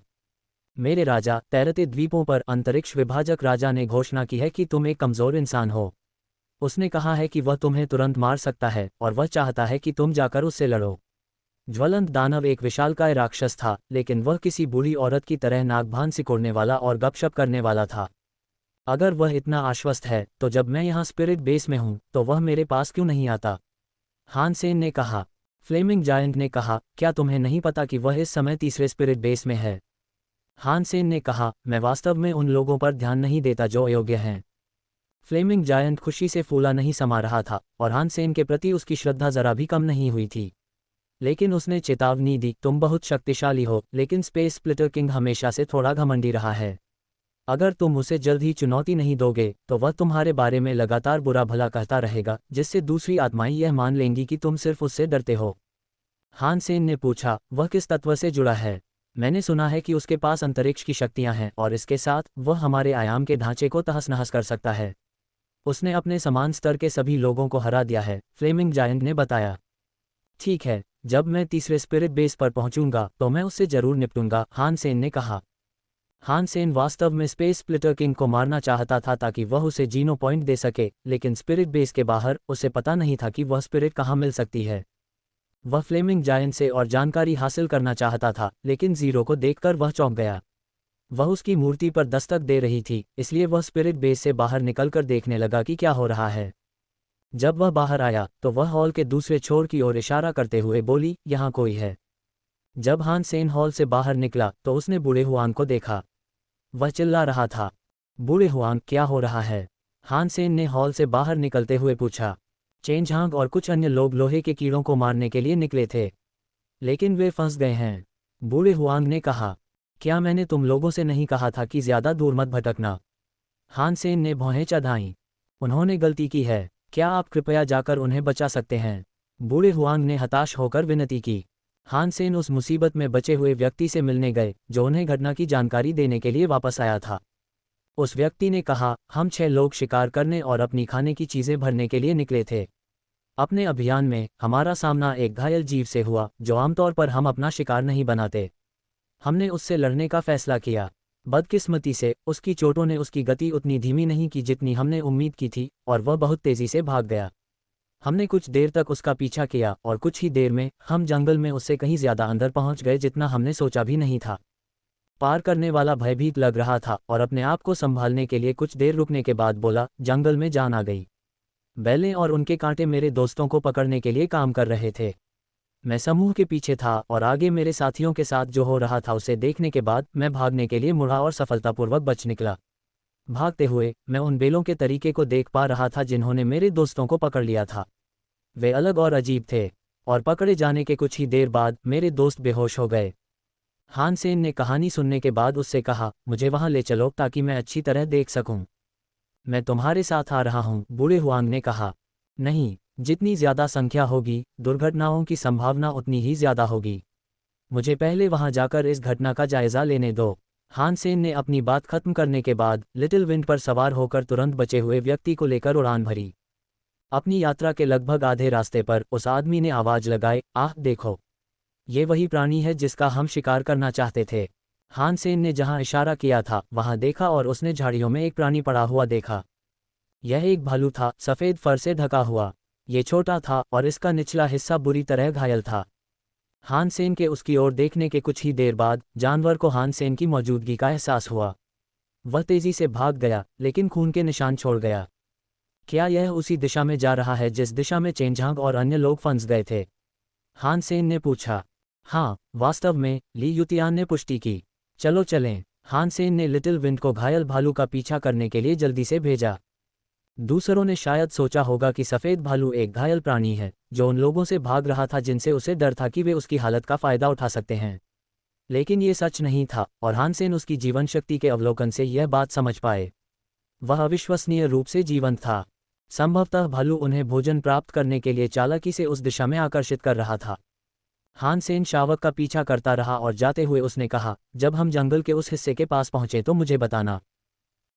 [SPEAKER 1] मेरे राजा, तैरते द्वीपों पर अंतरिक्ष विभाजक राजा ने घोषणा की है कि तुम एक कमज़ोर इंसान हो। उसने कहा है कि वह तुम्हें तुरंत मार सकता है और वह चाहता है कि तुम जाकर उससे लड़ो। ज्वलंत दानव एक विशालकाय राक्षस था, लेकिन वह किसी बूढ़ी औरत की तरह नागभान सिकोड़ने वाला और गपशप करने वाला था। अगर वह इतना आश्वस्त है तो जब मैं यहाँ स्पिरिट बेस में हूँ तो वह मेरे पास क्यों नहीं आता? हानसेन ने कहा। फ्लेमिंग जायंट ने कहा, क्या तुम्हें नहीं पता कि वह इस समय तीसरे स्पिरिट बेस में है? हानसेन ने कहा, मैं वास्तव में उन लोगों पर ध्यान नहीं देता जो अयोग्य हैं। फ्लेमिंग जायंट खुशी से फूला नहीं समा रहा था और हानसेन के प्रति उसकी श्रद्धा जरा भी कम नहीं हुई थी। लेकिन उसने चेतावनी दी, तुम बहुत शक्तिशाली हो, लेकिन स्पेस स्प्लिटर किंग हमेशा से थोड़ा घमंडी रहा है। अगर तुम उसे जल्द ही चुनौती नहीं दोगे तो वह तुम्हारे बारे में लगातार बुरा भला कहता रहेगा, जिससे दूसरी आत्माएं यह मान लेंगी कि तुम सिर्फ उससे डरते हो। हानसेन ने पूछा, वह किस तत्व से जुड़ा है? मैंने सुना है कि उसके पास अंतरिक्ष की शक्तियां हैं और इसके साथ वह हमारे आयाम के ढांचे को तहस नहस कर सकता है। उसने अपने समान स्तर के सभी लोगों को हरा दिया है, फ्लेमिंग जायंट ने बताया। ठीक है, जब मैं तीसरे स्पिरिट बेस पर पहुंचूंगा तो मैं उससे जरूर निपटूंगा, हानसेन ने कहा। हानसेन वास्तव में स्पेस स्प्लिटर किंग को मारना चाहता था ताकि वह उसे जीनो पॉइंट दे सके, लेकिन स्पिरिट बेस के बाहर उसे पता नहीं था कि वह स्पिरिट कहाँ मिल सकती है। वह फ्लेमिंग जायंट से और जानकारी हासिल करना चाहता था, लेकिन जीरो को देखकर वह चौंक गया। वह उसकी मूर्ति पर दस्तक दे रही थी, इसलिए वह स्पिरिट बेस से बाहर निकलकर देखने लगा कि क्या हो रहा है। जब वह बाहर आया तो वह हॉल के दूसरे छोर की ओर इशारा करते हुए बोली, यहाँ कोई है। जब हानसेन हॉल से बाहर निकला तो उसने बूढ़े हुआंग को देखा। वह चिल्ला रहा था, बूढ़े हुआंग, क्या हो रहा है? हानसेन ने हॉल से बाहर निकलते हुए पूछा। चेंजहांग और कुछ अन्य लोग लोहे के कीड़ों को मारने के लिए निकले थे, लेकिन वे फंस गए हैं, बूढ़े हुआंग ने कहा। क्या मैंने तुम लोगों से नहीं कहा था कि ज्यादा दूर मत भटकना? हानसेन ने भौहें चढ़ाईं। उन्होंने गलती की है, क्या आप कृपया जाकर उन्हें बचा सकते हैं? बूढ़े हुआंग ने हताश होकर विनती की। हानसेन उस मुसीबत में बचे हुए व्यक्ति से मिलने गए जो उन्हें घटना की जानकारी देने के लिए वापस आया था। उस व्यक्ति ने कहा, हम 6 लोग शिकार करने और अपनी खाने की चीज़ें भरने के लिए निकले थे। अपने अभियान में हमारा सामना एक घायल जीव से हुआ जो आमतौर पर हम अपना शिकार नहीं बनाते। हमने उससे लड़ने का फैसला किया। बदकिस्मती से उसकी चोटों ने उसकी गति उतनी धीमी नहीं की जितनी हमने उम्मीद की थी और वह बहुत तेज़ी से भाग गया। हमने कुछ देर तक उसका पीछा किया और कुछ ही देर में हम जंगल में उससे कहीं ज़्यादा अंदर पहुंच गए जितना हमने सोचा भी नहीं था। पार करने वाला भयभीत लग रहा था और अपने आप को संभालने के लिए कुछ देर रुकने के बाद बोला, जंगल में जान आ गई। बैलें और उनके कांटे मेरे दोस्तों को पकड़ने के लिए काम कर रहे थे। मैं समूह के पीछे था और आगे मेरे साथियों के साथ जो हो रहा था उसे देखने के बाद मैं भागने के लिए मुड़ा और सफलतापूर्वक बच निकला। भागते हुए मैं उन बेलों के तरीके को देख पा रहा था जिन्होंने मेरे दोस्तों को पकड़ लिया था। वे अलग और अजीब थे और पकड़े जाने के कुछ ही देर बाद मेरे दोस्त बेहोश हो गए। हानसेन ने कहानी सुनने के बाद उससे कहा, मुझे वहां ले चलो ताकि मैं अच्छी तरह देख सकूं। मैं तुम्हारे साथ आ रहा हूं, बूढ़े हुआंग ने कहा। नहीं, जितनी ज्यादा संख्या होगी दुर्घटनाओं की संभावना उतनी ही ज्यादा होगी। मुझे पहले वहां जाकर इस घटना का जायजा लेने दो। हानसेन ने अपनी बात खत्म करने के बाद लिटिल विंड पर सवार होकर तुरंत बचे हुए व्यक्ति को लेकर उड़ान भरी। अपनी यात्रा के लगभग आधे रास्ते पर उस आदमी ने आवाज लगाई, आह देखो, ये वही प्राणी है जिसका हम शिकार करना चाहते थे। हानसेन ने जहां इशारा किया था वहां देखा और उसने झाड़ियों में एक प्राणी पड़ा हुआ देखा। यह एक भालू था, सफ़ेद फर से ढका हुआ। ये छोटा था और इसका निचला हिस्सा बुरी तरह घायल था। हानसेन के उसकी ओर देखने के कुछ ही देर बाद जानवर को हानसेन की मौजूदगी का एहसास हुआ। वह तेजी से भाग गया लेकिन खून के निशान छोड़ गया। क्या यह उसी दिशा में जा रहा है जिस दिशा में चेंजहांग और अन्य लोग फंस गए थे? हानसेन ने पूछा। हाँ, वास्तव में, ली युतियान ने पुष्टि की। चलो चलें। हानसेन ने लिटिल विंड को घायल भालू का पीछा करने के लिए जल्दी से भेजा। दूसरों ने शायद सोचा होगा कि सफ़ेद भालू एक घायल प्राणी है जो उन लोगों से भाग रहा था जिनसे उसे डर था कि वे उसकी हालत का फ़ायदा उठा सकते हैं। लेकिन ये सच नहीं था और हानसेन उसकी जीवन शक्ति के अवलोकन से यह बात समझ पाए। वह अविश्वसनीय रूप से जीवंत था। संभवतः भालू उन्हें भोजन प्राप्त करने के लिए चालाकी से उस दिशा में आकर्षित कर रहा था। हानसेन शावक का पीछा करता रहा और जाते हुए उसने कहा, जब हम जंगल के उस हिस्से के पास पहुंचे तो मुझे बताना।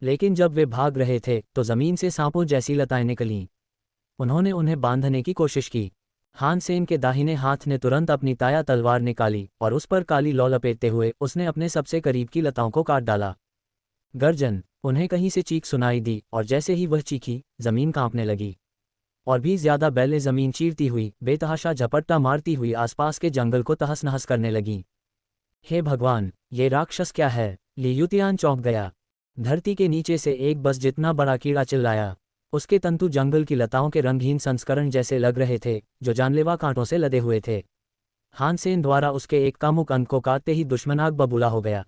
[SPEAKER 1] लेकिन जब वे भाग रहे थे तो जमीन से सांपों जैसी लताएं निकलीं। उन्होंने उन्हें बांधने की कोशिश की। हानसेन के दाहिने हाथ ने तुरंत अपनी ताया तलवार निकाली और उस पर काली लौ लपेटते हुए उसने अपने सबसे करीब की लताओं को काट डाला। गर्जन! उन्हें कहीं से चीख सुनाई दी और जैसे ही वह चीखी, जमीन कांपने लगी। और भी ज्यादा बैलें जमीन चीरती हुई, बेतहाशा झपट्टा मारती हुई आसपास के जंगल को तहस नहस करने लगीं। हे भगवान! ये राक्षस क्या है? लियुतियान चौंक गया। धरती के नीचे से एक बस जितना बड़ा कीड़ा चिल्लाया। उसके तंतु जंगल की लताओं के रंगहीन संस्करण जैसे लग रहे थे, जो जानलेवा कांटों से लदे हुए थे। हानसेन द्वारा उसके एक कामुक अंग को काटते ही दुश्मनाग बबूला हो गया।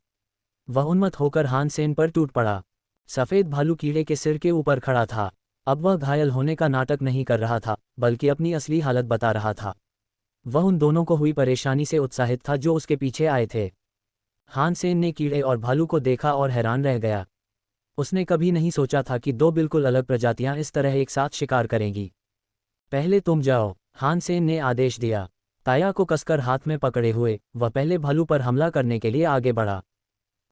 [SPEAKER 1] वह उन्मत्त होकर हानसेन पर टूट पड़ा। सफ़ेद भालू कीड़े के सिर के ऊपर खड़ा था। अब वह घायल होने का नाटक नहीं कर रहा था, बल्कि अपनी असली हालत बता रहा था। वह उन दोनों को हुई परेशानी से उत्साहित था जो उसके पीछे आए थे। हानसेन ने कीड़े और भालू को देखा और हैरान रह गया। उसने कभी नहीं सोचा था कि दो बिल्कुल अलग प्रजातियां इस तरह एक साथ शिकार करेंगी। पहले तुम जाओ, हानसेन ने आदेश दिया। ताया को कसकर हाथ में पकड़े हुए वह पहले भालू पर हमला करने के लिए आगे बढ़ा।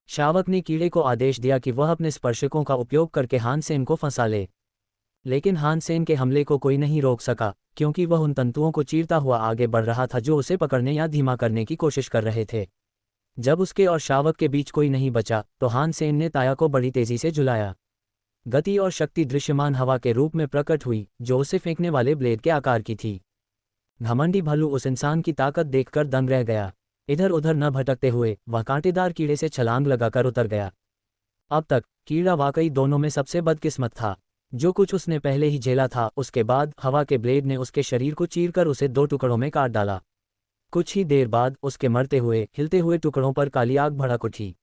[SPEAKER 1] शावक ने कीड़े को आदेश दिया कि वह अपने स्पर्शकों का उपयोग करके हानसेन को फंसा ले। लेकिन हानसेन के हमले को कोई नहीं रोक सका, क्योंकि वह उन तंतुओं को चीरता हुआ आगे बढ़ रहा था जो उसे पकड़ने या धीमा करने की कोशिश कर रहे थे। जब उसके और शावक के बीच कोई नहीं बचा तो हानसेन ने ताया को बड़ी तेजी से झुलाया। गति और शक्ति दृश्यमान हवा के रूप में प्रकट हुई जो उसे फेंकने वाले ब्लेड के आकार की थी। घमंडी भालू उस इंसान की ताकत देखकर दंग रह गया। इधर उधर न भटकते हुए वह कांटेदार कीड़े से छलांग लगाकर उतर गया। अब तक कीड़ा वाकई दोनों में सबसे बदकिस्मत था। जो कुछ उसने पहले ही झेला था, उसके बाद हवा के ब्लेड ने उसके शरीर को चीरकर उसे दो टुकड़ों में काट डाला। कुछ ही देर बाद उसके मरते हुए हिलते हुए टुकड़ों पर काली आग भड़क उठी।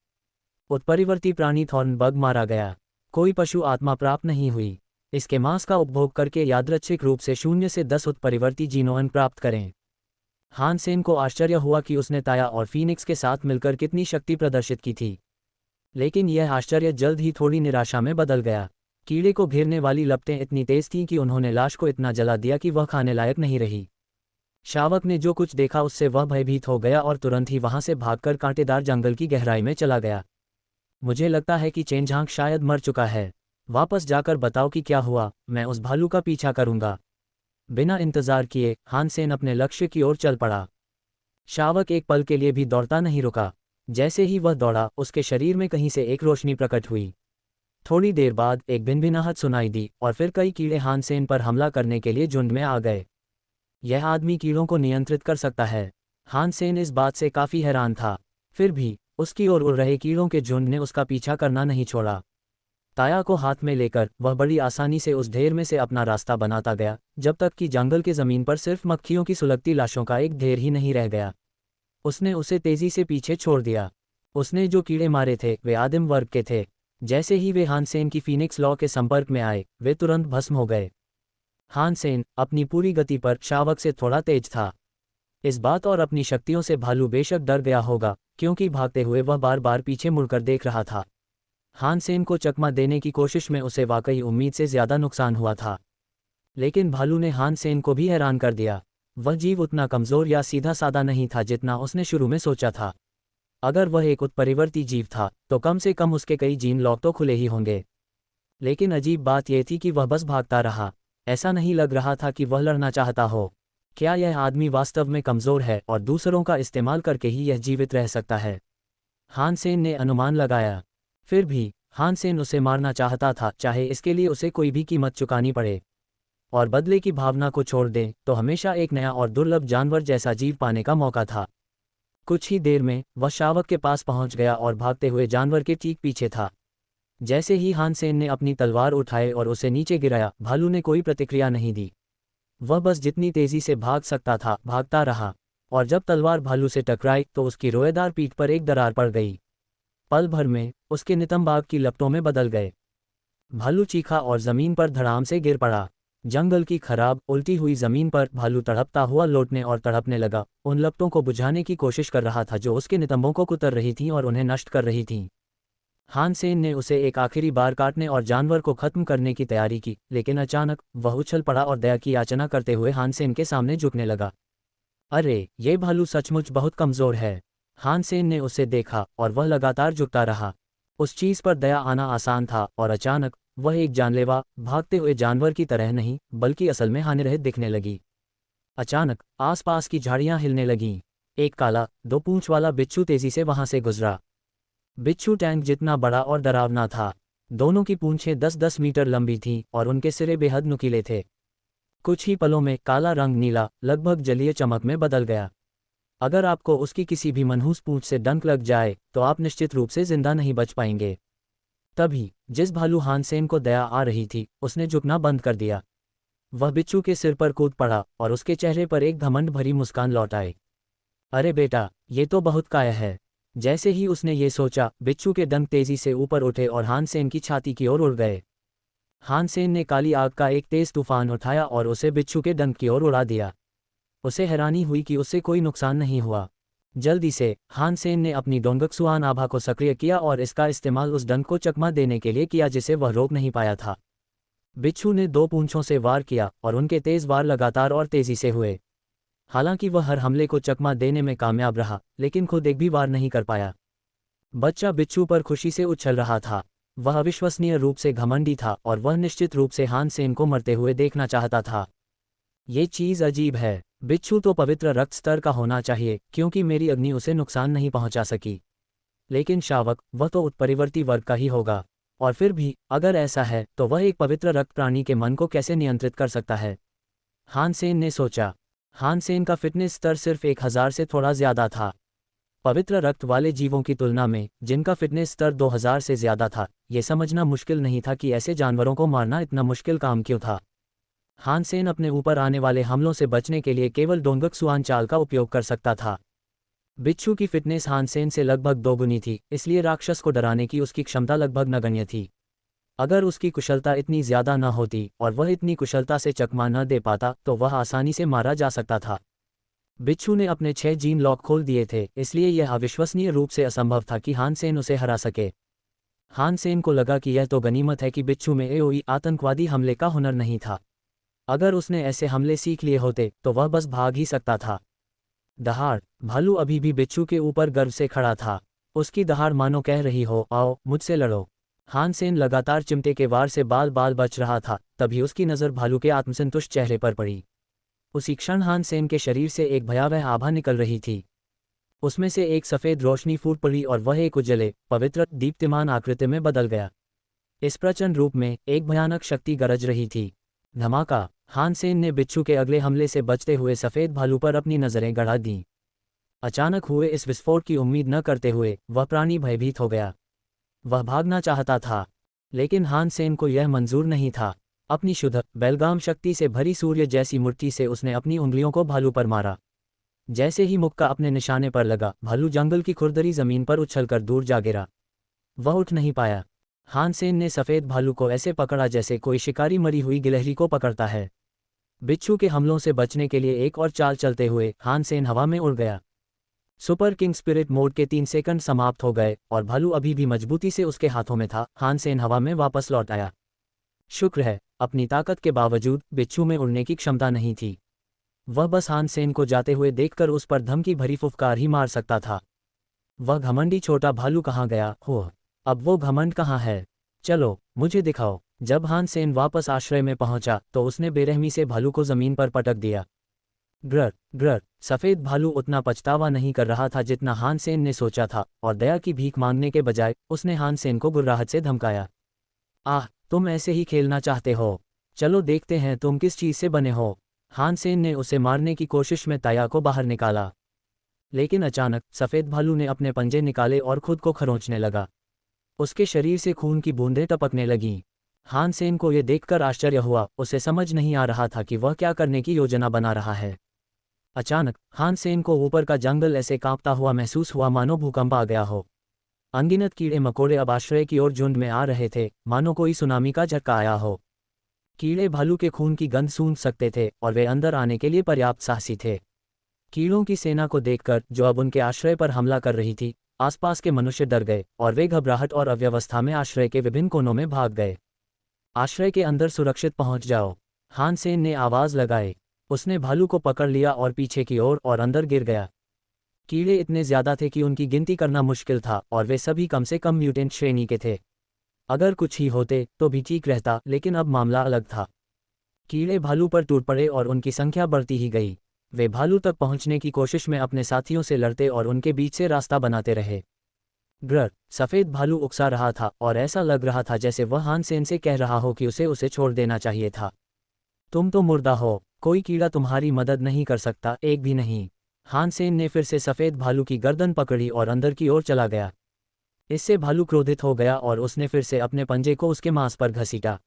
[SPEAKER 1] उत्परिवर्ती प्राणी थॉर्नबर्ग मारा गया। कोई पशु आत्मा प्राप्त नहीं हुई। इसके मांस का उपभोग करके यादृच्छिक रूप से 0 से 10 उत्परिवर्ती जीनोम प्राप्त करें। हानसेन को आश्चर्य हुआ कि उसने ताया और फीनिक्स के साथ मिलकर कितनी शक्ति प्रदर्शित की थी। लेकिन यह आश्चर्य जल्द ही थोड़ी निराशा में बदल गया। कीड़े को घेरने वाली लपटें इतनी तेज थीं कि उन्होंने लाश को इतना जला दिया कि वह खाने लायक नहीं रही। शावक ने जो कुछ देखा उससे वह भयभीत हो गया और तुरंत ही वहां से भागकर कांटेदार जंगल की गहराई में चला गया। मुझे लगता है कि चेनझांग शायद मर चुका है। वापस जाकर बताओ कि क्या हुआ, मैं उस भालू का पीछा करूंगा। बिना इंतजार किए हानसेन अपने लक्ष्य की ओर चल पड़ा। शावक एक पल के लिए भी दौड़ता नहीं रुका। जैसे ही वह दौड़ा, उसके शरीर में कहीं से एक रोशनी प्रकट हुई। थोड़ी देर बाद एक भिनभिनाहट सुनाई दी और फिर कई कीड़े हानसेन पर हमला करने के लिए झुंड में आ गए। यह आदमी कीड़ों को नियंत्रित कर सकता है। हानसेन इस बात से काफी हैरान था। फिर भी उसकी ओर उड़ रहे कीड़ों के झुंड ने उसका पीछा करना नहीं छोड़ा। ताया को हाथ में लेकर वह बड़ी आसानी से उस ढेर में से अपना रास्ता बनाता गया, जब तक कि जंगल के जमीन पर सिर्फ मक्खियों की सुलगती लाशों का एक ढेर ही नहीं रह गया। उसने उसे तेजी से पीछे छोड़ दिया। उसने जो कीड़े मारे थे वे आदिम वर्ग के थे। जैसे ही वे हानसेन की फीनिक्स लॉ के संपर्क में आए, वे तुरंत भस्म हो गए। हानसेन अपनी पूरी गति पर शावक से थोड़ा तेज था। इस बात और अपनी शक्तियों से भालू बेशक डर गया होगा, क्योंकि भागते हुए वह बार बार पीछे मुड़कर देख रहा था। हानसेन को चकमा देने की कोशिश में उसे वाकई उम्मीद से ज्यादा नुकसान हुआ था। लेकिन भालू ने हानसेन को भी हैरान कर दिया। वह जीव उतना कमजोर या सीधा साधा नहीं था जितना उसने शुरू में सोचा था। अगर वह एक उत्परिवर्ती जीव था तो कम से कम उसके कई जीन लॉक तो खुले ही होंगे। लेकिन अजीब बात यह थी कि वह बस भागता रहा। ऐसा नहीं लग रहा था कि वह लड़ना चाहता हो। क्या यह आदमी वास्तव में कमजोर है और दूसरों का इस्तेमाल करके ही यह जीवित रह सकता है? हानसेन ने अनुमान लगाया। फिर भी हानसेन उसे मारना चाहता था, चाहे इसके लिए उसे कोई भी कीमत चुकानी पड़े। और बदले की भावना को छोड़ दें तो हमेशा एक नया और दुर्लभ जानवर जैसा जीव पाने का मौका था। कुछ ही देर में वह शावक के पास पहुंच गया और भागते हुए जानवर के ठीक पीछे था। जैसे ही हानसेन ने अपनी तलवार उठाई और उसे नीचे गिराया, भालू ने कोई प्रतिक्रिया नहीं दी। वह बस जितनी तेजी से भाग सकता था भागता रहा, और जब तलवार भालू से टकराई तो उसकी रोएदार पीठ पर एक दरार पड़ गई। पल भर में उसके नितंब आग की लपटों में बदल गए। भालू चीखा और जमीन पर धड़ाम से गिर पड़ा। जंगल की खराब उल्टी हुई जमीन पर भालू तड़पता हुआ लौटने और तड़पने लगा, उन लपटों को बुझाने की कोशिश कर रहा था जो उसके नितंबों को कुतर रही थीं और उन्हें नष्ट कर रही थीं। हान सेन ने उसे एक आखिरी बार काटने और जानवर को खत्म करने की तैयारी की, लेकिन अचानक वह उछल पड़ा और दया की याचना करते हुए हान सेन के सामने झुकने लगा। अरे, ये भालू सचमुच बहुत कमज़ोर है। हान सेन ने उसे देखा और वह लगातार झुकता रहा। उस चीज़ पर दया आना आसान था और अचानक वह एक जानलेवा, भागते हुए जानवर की तरह नहीं बल्कि असल में हानिरहित दिखने लगी। अचानक आसपास की झाड़ियां हिलने लगीं। एक काला, दो पूंछ वाला बिच्छू तेजी से वहां से गुजरा। बिच्छू टैंक जितना बड़ा और डरावना था। दोनों की पूंछें 10-10 मीटर लंबी थीं और उनके सिरे बेहद नुकीले थे। कुछ ही पलों में काला रंग नीला, लगभग जलीय चमक में बदल गया। अगर आपको उसकी किसी भी मनहूस पूंछ से डंक लग जाए तो आप निश्चित रूप से जिंदा नहीं बच पाएंगे। तभी जिस भालू हान सेन को दया आ रही थी उसने झुकना बंद कर दिया। वह बिच्छू के सिर पर कूद पड़ा और उसके चेहरे पर एक घमंड भरी मुस्कान लौट आई। अरे बेटा, ये तो बहुत काया है। जैसे ही उसने ये सोचा, बिच्छू के डंक तेजी से ऊपर उठे और हान सेन की छाती की ओर उड़ गए। हान सेन ने काली आग का एक तेज तूफान उठाया और उसे बिच्छू के डंक की ओर उड़ा दिया। उसे हैरानी हुई कि उससे कोई नुकसान नहीं हुआ। जल्दी से हान सेन ने अपनी डोंगक्सुआन आभा को सक्रिय किया और इसका इस्तेमाल उस डंक को चकमा देने के लिए किया जिसे वह रोक नहीं पाया था। बिच्छू ने दो पूंछों से वार किया और उनके तेज वार लगातार और तेजी से हुए। हालांकि वह हर हमले को चकमा देने में कामयाब रहा, लेकिन खुद एक भी वार नहीं कर पाया। बच्चा बिच्छू पर खुशी से उछल रहा था। वह अविश्वसनीय रूप से घमंडी था और वह निश्चित रूप से हान सेन को मरते हुए देखना चाहता था। ये चीज़ अजीब है। बिच्छू तो पवित्र रक्त स्तर का होना चाहिए क्योंकि मेरी अग्नि उसे नुकसान नहीं पहुंचा सकी। लेकिन शावक, वह तो उत्परिवर्ती वर्ग का ही होगा। और फिर भी अगर ऐसा है तो वह एक पवित्र रक्त प्राणी के मन को कैसे नियंत्रित कर सकता है? हान सेन ने सोचा। हान सेन का फिटनेस स्तर सिर्फ 1000 से थोड़ा ज्यादा था। पवित्र रक्त वाले जीवों की तुलना में जिनका फिटनेस स्तर 2000 से ज्यादा था, यह समझना मुश्किल नहीं था कि ऐसे जानवरों को मारना इतना मुश्किल काम क्यों था। हान सेन अपने ऊपर आने वाले हमलों से बचने के लिए केवल डोंगक्सुआन चाल का उपयोग कर सकता था। बिच्छू की फिटनेस हान सेन से लगभग दोगुनी थी, इसलिए राक्षस को डराने की उसकी क्षमता लगभग नगण्य थी। अगर उसकी कुशलता इतनी ज्यादा न होती और वह इतनी कुशलता से चकमा न दे पाता तो वह आसानी से मारा जा सकता था। बिच्छू ने अपने 6 जीन लॉक खोल दिए थे, इसलिए यह अविश्वसनीय रूप से असंभव था कि हान सेन उसे हरा सके। हान सेन को लगा कि यह तो गनीमत है कि बिच्छू में एओई आतंकवादी हमले का हुनर नहीं था। अगर उसने ऐसे हमले सीख लिए होते तो वह बस भाग ही सकता था। दहाड़। भालू अभी भी बिच्छू के ऊपर गर्व से खड़ा था। उसकी दहाड़ मानो कह रही हो, आओ मुझसे लड़ो। हान सेन लगातार चिमटे के वार से बाल बाल बच रहा था, तभी उसकी नज़र भालू के आत्मसंतुष्ट चेहरे पर पड़ी। उसी क्षण हान सेन के शरीर से एक भयावह आभा निकल रही थी। उसमें से एक सफ़ेद रोशनी फूट पड़ी और वह एक उजले, पवित्र, दीप्तिमान आकृति में बदल गया। इस प्रचंड रूप में एक भयानक शक्ति गरज रही थी। धमाका। हान सेन ने बिच्छू के अगले हमले से बचते हुए सफ़ेद भालू पर अपनी नज़रें गड़ा दीं। अचानक हुए इस विस्फोट की उम्मीद न करते हुए वह प्राणी भयभीत हो गया। वह भागना चाहता था, लेकिन हान सेन को यह मंजूर नहीं था। अपनी शुद्ध, बेलगाम शक्ति से भरी सूर्य जैसी मुट्ठी से उसने अपनी उंगलियों को भालू पर मारा। जैसे ही मुक्का अपने निशाने पर लगा, भालू जंगल की खुरदरी जमीन पर उछलकर दूर जा गिरा। वह उठ नहीं पाया। हान सेन ने सफ़ेद भालू को ऐसे पकड़ा जैसे कोई शिकारी मरी हुई गिलहरी को पकड़ता है। बिच्छू के हमलों से बचने के लिए एक और चाल चलते हुए हान सेन हवा में उड़ गया। सुपर किंग स्पिरिट मोड के 3 सेकंड समाप्त हो गए और भालू अभी भी मजबूती से उसके हाथों में था। हान सेन हवा में वापस लौट आया। शुक्र है, अपनी ताकत के बावजूद बिच्छू में उड़ने की क्षमता नहीं थी। वह बस हान सेन को जाते हुए देखकर उस पर धमकी भरी फुफकार ही मार सकता था। वह घमंडी छोटा भालू कहाँ गया हो? अब वो घमंड कहाँ है? चलो मुझे दिखाओ। जब हान सेन वापस आश्रय में पहुंचा तो उसने बेरहमी से भालू को जमीन पर पटक दिया। ग्रर ग्रर। सफ़ेद भालू उतना पछतावा नहीं कर रहा था जितना हान सेन ने सोचा था, और दया की भीख मांगने के बजाय उसने हान सेन को गुर्राहट से धमकाया। आह, तुम ऐसे ही खेलना चाहते हो? चलो देखते हैं तुम किस चीज़ से बने हो। हान सेन ने उसे मारने की कोशिश में ताया को बाहर निकाला, लेकिन अचानक सफ़ेद भालू ने अपने पंजे निकाले और खुद को खरोंचने लगा। उसके शरीर से खून की बूंदें टपकने लगीं। हान सेन को यह देखकर आश्चर्य हुआ, उसे समझ नहीं आ रहा था कि वह क्या करने की योजना बना रहा है। अचानक हान सेन को ऊपर का जंगल ऐसे कांपता हुआ महसूस हुआ मानो भूकंप आ गया हो। अनगिनत कीड़े मकोड़े अब आश्रय की ओर झुंड में आ रहे थे, मानो कोई सुनामी का झटका आया हो। कीड़े भालू के खून की गंध सूंघ सकते थे और वे अंदर आने के लिए पर्याप्त साहसी थे। कीड़ों की सेना को देखकर, जो अब उनके आश्रय पर हमला कर रही थी, आसपास के मनुष्य डर गए और वे घबराहट और अव्यवस्था में आश्रय के विभिन्न कोनों में भाग गए। आश्रय के अंदर सुरक्षित पहुंच जाओ, हान सेन ने आवाज लगाई। उसने भालू को पकड़ लिया और पीछे की ओर और अंदर गिर गया। कीड़े इतने ज्यादा थे कि उनकी गिनती करना मुश्किल था और वे सभी कम से कम म्यूटेंट श्रेणी के थे। अगर कुछ ही होते तो भी ठीक रहता, लेकिन अब मामला अलग था। कीड़े भालू पर टूट पड़े और उनकी संख्या बढ़ती ही गई। वे भालू तक पहुंचने की कोशिश में अपने साथियों से लड़ते और उनके बीच से रास्ता बनाते रहे। ग्रर, सफ़ेद भालू उकसा रहा था और ऐसा लग रहा था जैसे वह हान सेन से कह रहा हो कि उसे छोड़ देना चाहिए था। तुम तो मुर्दा हो, कोई कीड़ा तुम्हारी मदद नहीं कर सकता, एक भी नहीं। हान सेन ने फिर से सफ़ेद भालू की गर्दन पकड़ी और अंदर की ओर चला गया। इससे भालू क्रोधित हो गया और उसने फिर से अपने पंजे को उसके मांस पर घसीटा।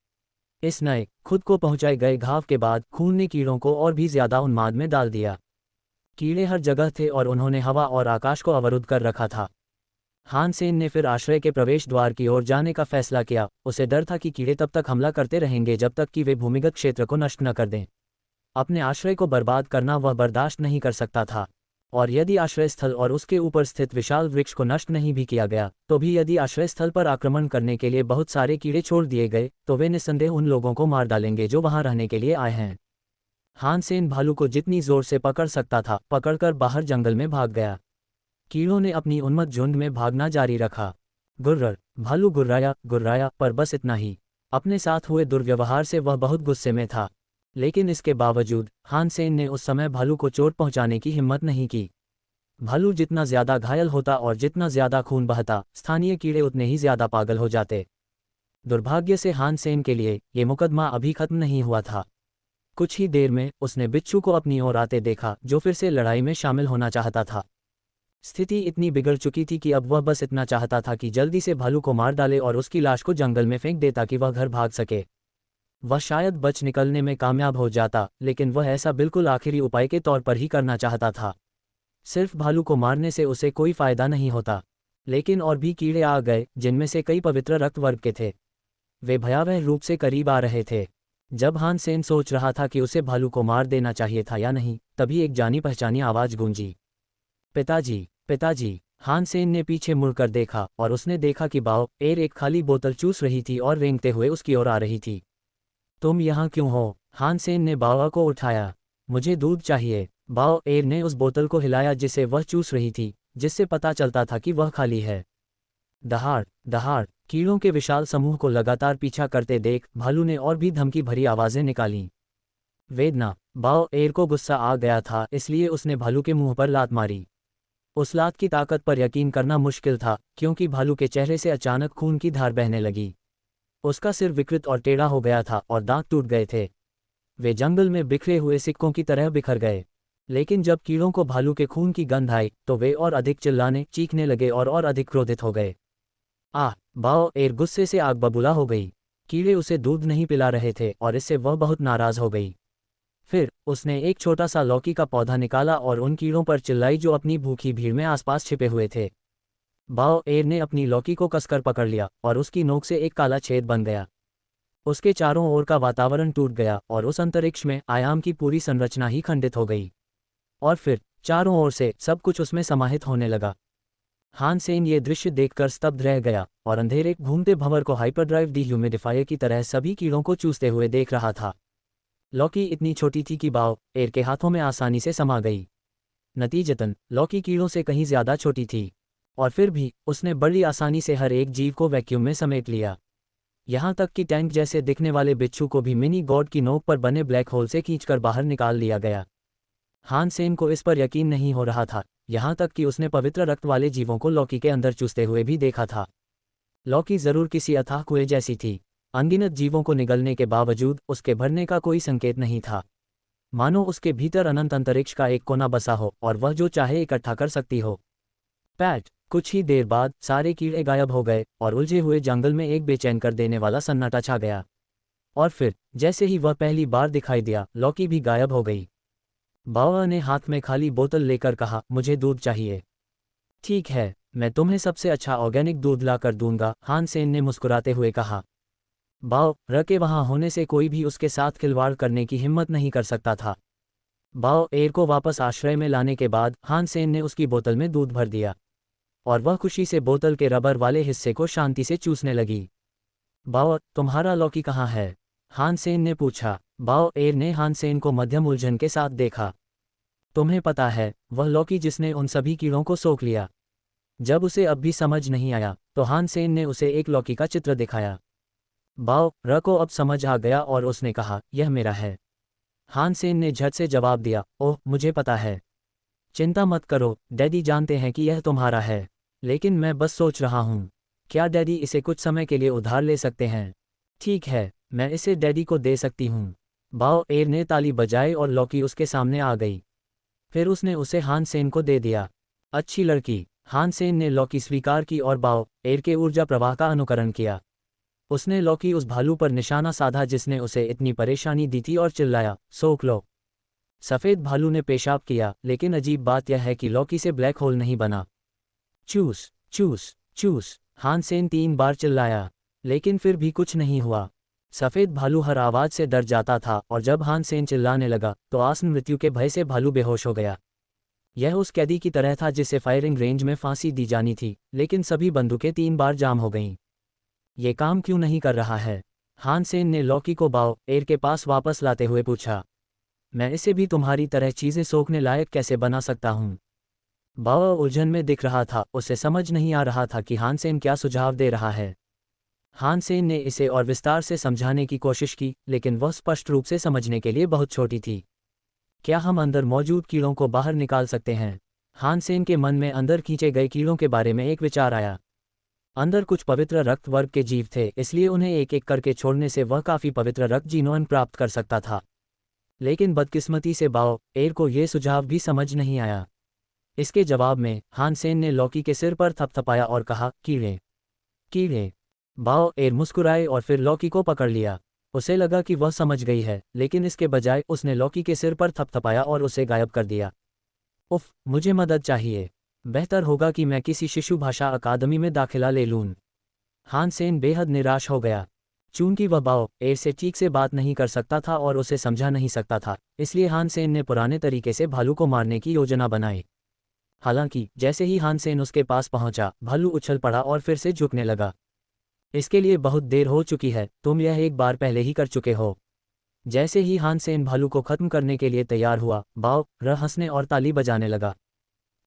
[SPEAKER 1] इस नए, खुद को पहुंचाए गए घाव के बाद खून ने कीड़ों को और भी ज्यादा उन्माद में डाल दिया। कीड़े हर जगह थे और उन्होंने हवा और आकाश को अवरुद्ध कर रखा था। हान सेन ने फिर आश्रय के प्रवेश द्वार की ओर जाने का फैसला किया। उसे डर था कि कीड़े तब तक हमला करते रहेंगे जब तक कि वे भूमिगत क्षेत्र को नष्ट न कर दें। अपने आश्रय को बर्बाद करना वह बर्दाश्त नहीं कर सकता था। और यदि आश्रय स्थल और उसके ऊपर स्थित विशाल वृक्ष को नष्ट नहीं भी किया गया, तो भी यदि आश्रय स्थल पर आक्रमण करने के लिए बहुत सारे कीड़े छोड़ दिए गए, तो वे निस्संदेह उन लोगों को मार डालेंगे जो वहां रहने के लिए आए हैं। हान सेन भालू को जितनी जोर से पकड़ सकता था पकड़कर बाहर जंगल में भाग गया। कीड़ों ने अपनी उन्मत्त झुंड में भागना जारी रखा। गुर्रर, भालू गुर्राया, पर बस इतना ही। अपने साथ हुए दुर्व्यवहार से वह बहुत गुस्से में था। लेकिन इसके बावजूद हान सेन ने उस समय भालू को चोट पहुंचाने की हिम्मत नहीं की। भालू जितना ज्यादा घायल होता और जितना ज्यादा खून बहता, स्थानीय कीड़े उतने ही ज्यादा पागल हो जाते। दुर्भाग्य से हान सेन के लिए ये मुकदमा अभी खत्म नहीं हुआ था। कुछ ही देर में उसने बिच्छू को अपनी ओर आते देखा, जो फिर से लड़ाई में शामिल होना चाहता था। स्थिति इतनी बिगड़ चुकी थी कि अब वह बस इतना चाहता था कि जल्दी से भालू को मार डाले और उसकी लाश को जंगल में फेंक दे ताकि वह घर भाग सके। वह शायद बच निकलने में कामयाब हो जाता, लेकिन वह ऐसा बिल्कुल आखिरी उपाय के तौर पर ही करना चाहता था। सिर्फ भालू को मारने से उसे कोई फायदा नहीं होता। लेकिन और भी कीड़े आ गए, जिनमें से कई पवित्र रक्त वर्ग के थे। वे भयावह रूप से करीब आ रहे थे। जब हान सेन सोच रहा था कि उसे भालू को मार देना चाहिए था या नहीं, तभी एक जानी पहचानी आवाज गूंजी। पिताजी, पिताजी। हान सेन ने पीछे मुड़कर देखा और उसने देखा कि बाओ एर एक खाली बोतल चूस रही थी और रेंगते हुए उसकी ओर आ रही थी। तुम यहाँ क्यों हो? हान सेन ने बाओ को उठाया। मुझे दूध चाहिए। बाओ एर ने उस बोतल को हिलाया जिसे वह चूस रही थी, जिससे पता चलता था कि वह खाली है। दहाड़ दहाड़, कीड़ों के विशाल समूह को लगातार पीछा करते देख भालू ने और भी धमकी भरी आवाजें निकालीं। वेदना। बाओ एर को गुस्सा आ गया था, इसलिए उसने भालू के मुंह पर लात मारी। उस लात की ताकत पर यकीन करना मुश्किल था, क्योंकि भालू के चेहरे से अचानक खून की धार बहने लगी। उसका सिर विकृत और टेढ़ा हो गया था और दांत टूट गए थे। वे जंगल में बिखरे हुए सिक्कों की तरह बिखर गए। लेकिन जब कीड़ों को भालू के खून की गंध आई, तो वे और अधिक चिल्लाने, चीखने लगे और अधिक क्रोधित हो गए। बाओ एर गुस्से से आग बबूला हो गई। कीड़े उसे दूध नहीं पिला रहे थे और इससे वह बहुत नाराज हो गई। फिर उसने एक छोटा सा लौकी का पौधा निकाला और उन कीड़ों पर चिल्लाई जो अपनी भूखी भीड़ में आसपास छिपे हुए थे। बाओ एर ने अपनी लौकी को कसकर पकड़ लिया और उसकी नोक से एक काला छेद बन गया। उसके चारों ओर का वातावरण टूट गया और उस अंतरिक्ष में आयाम की पूरी संरचना ही खंडित हो गई। और फिर चारों ओर से सब कुछ उसमें समाहित होने लगा। हान सेन ये दृश्य देखकर स्तब्ध रह गया और अंधेरे घूमते भंवर को हाइपरड्राइव डिह्यूमिडिफायर की तरह सभी कीड़ों को चूसते हुए देख रहा था। लौकी इतनी छोटी थी कि बाओ एर के हाथों में आसानी से समा गई। नतीजतन लौकी कीड़ों से कहीं ज्यादा छोटी थी, और फिर भी उसने बड़ी आसानी से हर एक जीव को वैक्यूम में समेट लिया। यहाँ तक कि टैंक जैसे दिखने वाले बिच्छू को भी मिनी गॉड की नोक पर बने ब्लैक होल से खींचकर बाहर निकाल लिया गया। हान सेन को इस पर यकीन नहीं हो रहा था, यहाँ तक कि उसने पवित्र रक्त वाले जीवों को लौकी के अंदर चूसते हुए भी देखा था। लौकी जरूर किसी अथाह कुएं जैसी थी। अनगिनत जीवों को निगलने के बावजूद उसके भरने का कोई संकेत नहीं था। मानो उसके भीतर अनंत अंतरिक्ष का एक कोना बसा हो और वह जो चाहे इकट्ठा कर सकती हो। पैट। कुछ ही देर बाद सारे कीड़े गायब हो गए और उलझे हुए जंगल में एक बेचैन कर देने वाला सन्नाटा छा गया। और फिर जैसे ही वह पहली बार दिखाई दिया, लौकी भी गायब हो गई। बाओ ने हाथ में खाली बोतल लेकर कहा, मुझे दूध चाहिए। ठीक है, मैं तुम्हें सबसे अच्छा ऑर्गेनिक दूध ला कर दूंगा, हान सेन ने मुस्कुराते हुए कहा। बाओ र के वहां होने से कोई भी उसके साथ खिलवाड़ करने की हिम्मत नहीं कर सकता था। बाओ एर को वापस आश्रय में लाने के बाद हान सेन ने उसकी बोतल में दूध भर दिया और वह खुशी से बोतल के रबर वाले हिस्से को शांति से चूसने लगी। बाओ तुम्हारा लॉकी कहाँ है? हान सेन ने पूछा। बाओ एर ने हान सेन को मध्यम उलझन के साथ देखा। तुम्हें पता है, वह लॉकी जिसने उन सभी कीड़ों को सोख लिया। जब उसे अब भी समझ नहीं आया तो हान सेन ने उसे एक लॉकी का चित्र दिखाया। बाओ र को अब समझ आ गया और उसने कहा, यह मेरा है। हान सेन ने झट से जवाब दिया, ओह मुझे पता है। चिंता मत करो, डैडी जानते हैं कि यह तुम्हारा है। लेकिन मैं बस सोच रहा हूँ, क्या डैडी इसे कुछ समय के लिए उधार ले सकते हैं? ठीक है, मैं इसे डैडी को दे सकती हूँ। बाओ एर ने ताली बजाई और लॉकी उसके सामने आ गई। फिर उसने उसे हान सेन को दे दिया। अच्छी लड़की। हान सेन ने लॉकी स्वीकार की और बाओ एर के ऊर्जा प्रवाह का अनुकरण किया। उसने लॉकी उस भालू पर निशाना साधा जिसने उसे इतनी परेशानी दी थी और चिल्लाया, सोख लो। सफ़ेद भालू ने पेशाब किया, लेकिन अजीब बात यह है कि लॉकी से ब्लैक होल नहीं बना। चूस चूस चूस, हान सेन 3 बार चिल्लाया, लेकिन फिर भी कुछ नहीं हुआ। सफ़ेद भालू हर आवाज़ से डर जाता था और जब हान सेन चिल्लाने लगा तो आसन मृत्यु के भय से भालू बेहोश हो गया। यह उस कैदी की तरह था जिसे फायरिंग रेंज में फांसी दी जानी थी, लेकिन सभी बंदूकें 3 बार जाम हो गईं। ये काम क्यों नहीं कर रहा है? हान सेन ने लॉकी को बाओ एर के पास वापस लाते हुए पूछा। मैं इसे भी तुम्हारी तरह चीज़ें सोखने लायक कैसे बना सकता हूँ? बाओ उलझन में दिख रहा था, उसे समझ नहीं आ रहा था कि हान सेन क्या सुझाव दे रहा है। हान सेन ने इसे और विस्तार से समझाने की कोशिश की, लेकिन वह स्पष्ट रूप से समझने के लिए बहुत छोटी थी। क्या हम अंदर मौजूद कीड़ों को बाहर निकाल सकते हैं? हान सेन के मन में अंदर खींचे गए कीड़ों के बारे में एक विचार आया। अंदर कुछ पवित्र रक्त वर्ग के जीव थे, इसलिए उन्हें एक एक करके छोड़ने से वह काफ़ी पवित्र रक्त जीनोन प्राप्त कर सकता था। लेकिन बदकिस्मती से बाओ एर को यह सुझाव भी समझ नहीं आया। इसके जवाब में हान सेन ने लॉकी के सिर पर थपथपाया और कहा, कीड़े कीड़े। बाओ एर मुस्कुराए और फिर लॉकी को पकड़ लिया। उसे लगा कि वह समझ गई है, लेकिन इसके बजाय उसने लॉकी के सिर पर थपथपाया और उसे गायब कर दिया। उफ, मुझे मदद चाहिए। बेहतर होगा कि मैं किसी शिशु भाषा अकादमी में दाखिला ले लूँ। हान सेन बेहद निराश हो गया। चूंकि वह बाओ एर से ठीक से बात नहीं कर सकता था और उसे समझा नहीं सकता था, इसलिए हान सेन ने पुराने तरीके से भालू को मारने की योजना बनाई। हालांकि जैसे ही हान सेन उसके पास पहुंचा, भालू उछल पड़ा और फिर से झुकने लगा। इसके लिए बहुत देर हो चुकी है, तुम यह एक बार पहले ही कर चुके हो। जैसे ही हान सेन भालू को खत्म करने के लिए तैयार हुआ, बाओ र हंसने और ताली बजाने लगा।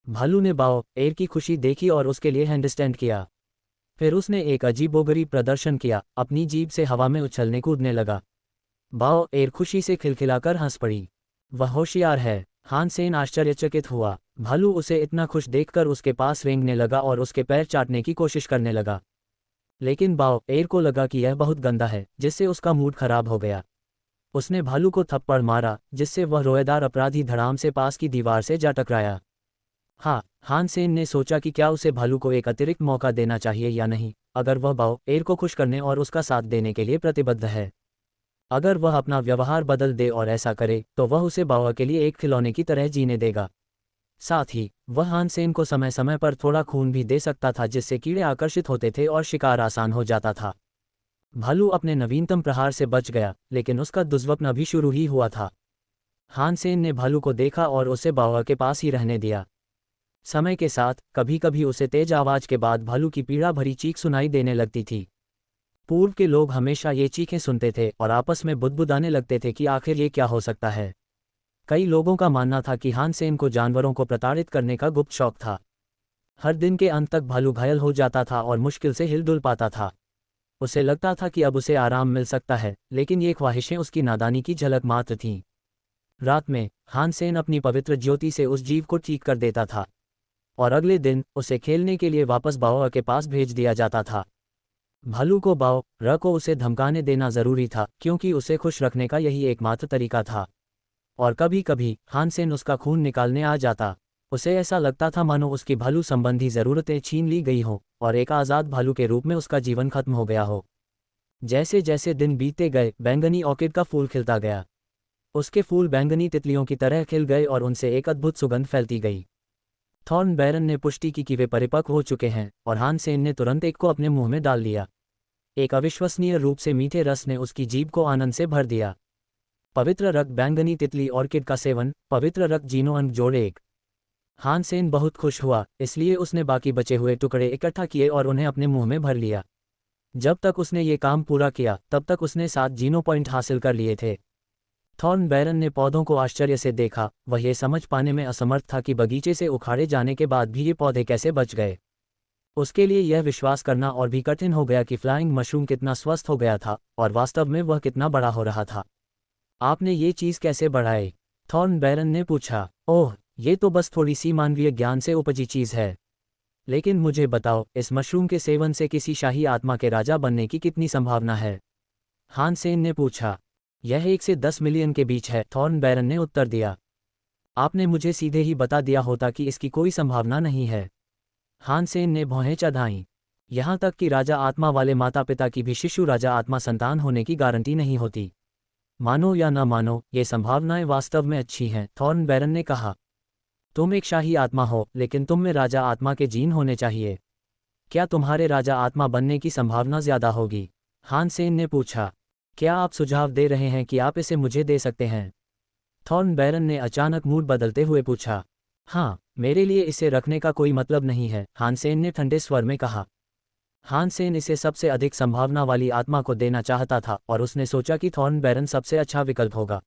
[SPEAKER 1] भालू ने बाओ एर की खुशी देखी और उसके लिए हैंडस्टैंड किया। फिर उसने एक अजीबोगरीब प्रदर्शन किया, अपनी जीभ से हवा में उछलने कूदने लगा। बाओ एर खुशी से खिलखिलाकर हंस पड़ी। वह होशियार है। हान सेन आश्चर्यचकित हुआ। भालू उसे इतना खुश देखकर उसके पास रेंगने लगा और उसके पैर चाटने की कोशिश करने लगा। लेकिन बाओ एर को लगा कि यह बहुत गंदा है, जिससे उसका मूड खराब हो गया। उसने भालू को थप्पड़ मारा, जिससे वह रोएदार अपराधी धड़ाम से पास की दीवार से जा टकराया। हाँ, हान सेन ने सोचा कि क्या उसे भालू को एक अतिरिक्त मौका देना चाहिए या नहीं, अगर वह बाओ एर को खुश करने और उसका साथ देने के लिए प्रतिबद्ध है। अगर वह अपना व्यवहार बदल दे और ऐसा करे, तो वह उसे बाओ के लिए एक खिलौने की तरह जीने देगा। साथ ही वह हान सेन को समय समय पर थोड़ा खून भी दे सकता था, जिससे कीड़े आकर्षित होते थे और शिकार आसान हो जाता था। भालू अपने नवीनतम प्रहार से बच गया, लेकिन उसका दुष्स्वप्न अभी शुरू ही हुआ था। हान सेन ने भालू को देखा और उसे बाओ के पास ही रहने दिया। समय के साथ कभी कभी उसे तेज आवाज के बाद भालू की पीड़ा भरी चीख सुनाई देने लगती थी। पूर्व के लोग हमेशा ये चीखें सुनते थे और आपस में बुदबुदाने लगते थे कि आखिर ये क्या हो सकता है। कई लोगों का मानना था कि हान सेन को जानवरों को प्रताड़ित करने का गुप्त शौक था। हर दिन के अंत तक भालू घायल हो जाता था और मुश्किल से हिलडुल पाता था। उसे लगता था कि अब उसे आराम मिल सकता है, लेकिन ये ख्वाहिशें उसकी नादानी की झलक मात्र थीं। रात में हान सेन अपनी पवित्र ज्योति से उस जीव को ठीक कर देता था और अगले दिन उसे खेलने के लिए वापस बाओ के पास भेज दिया जाता था। भालू को बाओ र को उसे धमकाने देना जरूरी था, क्योंकि उसे खुश रखने का यही एकमात्र तरीका था। और कभी कभी हान सेन उसका खून निकालने आ जाता। उसे ऐसा लगता था मानो उसकी भालू संबंधी ज़रूरतें छीन ली गई हों और एक आज़ाद भालू के रूप में उसका जीवन खत्म हो गया हो। जैसे जैसे दिन बीतते गए, बैंगनी ऑर्किड का फूल खिलता गया। उसके फूल बैंगनी तितलियों की तरह खिल गए और उनसे एक अद्भुत सुगंध फैलती गई। थॉर्न बैरन ने पुष्टि की कि वे परिपक्व हो चुके हैं और हान सेन ने तुरंत एक को अपने मुंह में डाल लिया। एक अविश्वसनीय रूप से मीठे रस ने उसकी जीभ को आनंद से भर दिया। पवित्र रक्त बैंगनी तितली ऑर्किड का सेवन, पवित्र रक्त जीनोअन जोड़े एक। हान सेन बहुत खुश हुआ, इसलिए उसने बाकी बचे हुए टुकड़े इकट्ठा किए और उन्हें अपने मुंह में भर लिया। जब तक उसने ये काम पूरा किया तब तक उसने 7 जीनो पॉइंट हासिल कर लिए थे। थॉर्न बैरन ने पौधों को आश्चर्य से देखा। वह ये समझ पाने में असमर्थ था कि बगीचे से उखाड़े जाने के बाद भी ये पौधे कैसे बच गए। उसके लिए यह विश्वास करना और भी कठिन हो गया कि फ्लाइंग मशरूम कितना स्वस्थ हो गया था और वास्तव में वह कितना बड़ा हो रहा था। आपने ये चीज़ कैसे बढ़ाई? थॉर्न बैरन ने पूछा। ओह, ये तो बस थोड़ी सी मानवीय ज्ञान से उपजी चीज़ है। लेकिन मुझे बताओ, इस मशरूम के सेवन से किसी शाही आत्मा के राजा बनने की कितनी संभावना है? हान सेन ने पूछा। यह 1 से 10 मिलियन के बीच है, थॉर्न बैरन ने उत्तर दिया। आपने मुझे सीधे ही बता दिया होता कि इसकी कोई संभावना नहीं है। हान सेन ने भौहें चढ़ाईं। यहाँ तक कि राजा आत्मा वाले माता पिता की भी शिशु राजा आत्मा संतान होने की गारंटी नहीं होती। मानो या न मानो, ये संभावनाएं वास्तव में अच्छी हैं, थॉर्न बैरन ने कहा। तुम एक शाही आत्मा हो, लेकिन तुम में राजा आत्मा के जीन होने चाहिए। क्या तुम्हारे राजा आत्मा बनने की संभावना ज्यादा होगी? हान सेन ने पूछा। क्या आप सुझाव दे रहे हैं कि आप इसे मुझे दे सकते हैं? थॉर्न बैरन ने अचानक मूड बदलते हुए पूछा। हाँ, मेरे लिए इसे रखने का कोई मतलब नहीं है, हान सेन ने ठंडे स्वर में कहा। हान सेन इसे सबसे अधिक संभावना वाली आत्मा को देना चाहता था और उसने सोचा कि थॉर्न बैरन सबसे अच्छा विकल्प होगा।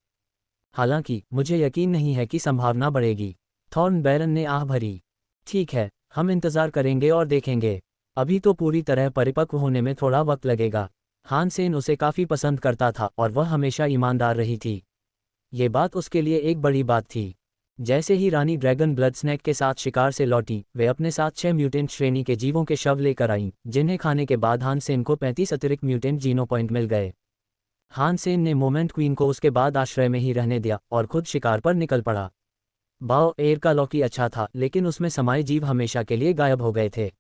[SPEAKER 1] हालांकि मुझे यकीन नहीं है कि संभावना बढ़ेगी। थॉर्न बैरन ने आह भरी। ठीक है, हम इंतजार करेंगे और देखेंगे। अभी तो पूरी तरह परिपक्व होने में थोड़ा वक्त लगेगा। हान सेन उसे काफ़ी पसंद करता था और वह हमेशा ईमानदार रही थी। ये बात उसके लिए एक बड़ी बात थी। जैसे ही रानी ड्रैगन ब्लड स्नैक के साथ शिकार से लौटी, वे अपने साथ 6 म्यूटेंट श्रेणी के जीवों के शव लेकर आईं, जिन्हें खाने के बाद हान सेन को 35 अतिरिक्त म्यूटेंट जीनो पॉइंट मिल गए। हान सेन ने मोमेंट क्वीन को उसके बाद आश्रय में ही रहने दिया और खुद शिकार पर निकल पड़ा। बाओ एयर का लॉकी अच्छा था, लेकिन उसमें समाये जीव हमेशा के लिए गायब हो गए थे।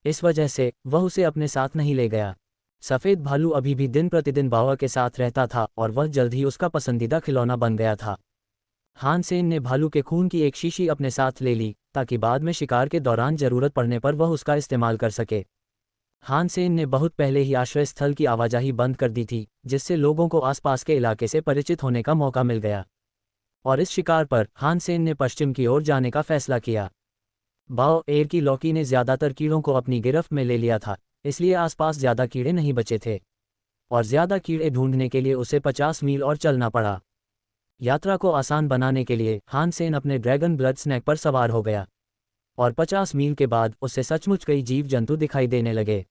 [SPEAKER 1] इस वजह से वह उसे अपने साथ नहीं ले गया। सफ़ेद भालू अभी भी दिन प्रतिदिन बावा के साथ रहता था और वह जल्द ही उसका पसंदीदा खिलौना बन गया था। हान सेन ने भालू के खून की एक शीशी अपने साथ ले ली ताकि बाद में शिकार के दौरान ज़रूरत पड़ने पर वह उसका इस्तेमाल कर सके। हान सेन ने बहुत पहले ही आश्रय स्थल की आवाजाही बंद कर दी थी, जिससे लोगों को आसपास के इलाके से परिचित होने का मौका मिल गया। और इस शिकार पर हान सेन ने पश्चिम की ओर जाने का फैसला किया। बाओ एयर की लॉकी ने ज़्यादातर कीड़ों को अपनी गिरफ्त में ले लिया था, इसलिए आसपास ज़्यादा कीड़े नहीं बचे थे और ज़्यादा कीड़े ढूंढने के लिए उसे 50 मील और चलना पड़ा। यात्रा को आसान बनाने के लिए हान सेन अपने ड्रैगन ब्लड स्नैक पर सवार हो गया और 50 मील के बाद उसे सचमुच कई जीव जंतु दिखाई देने लगे।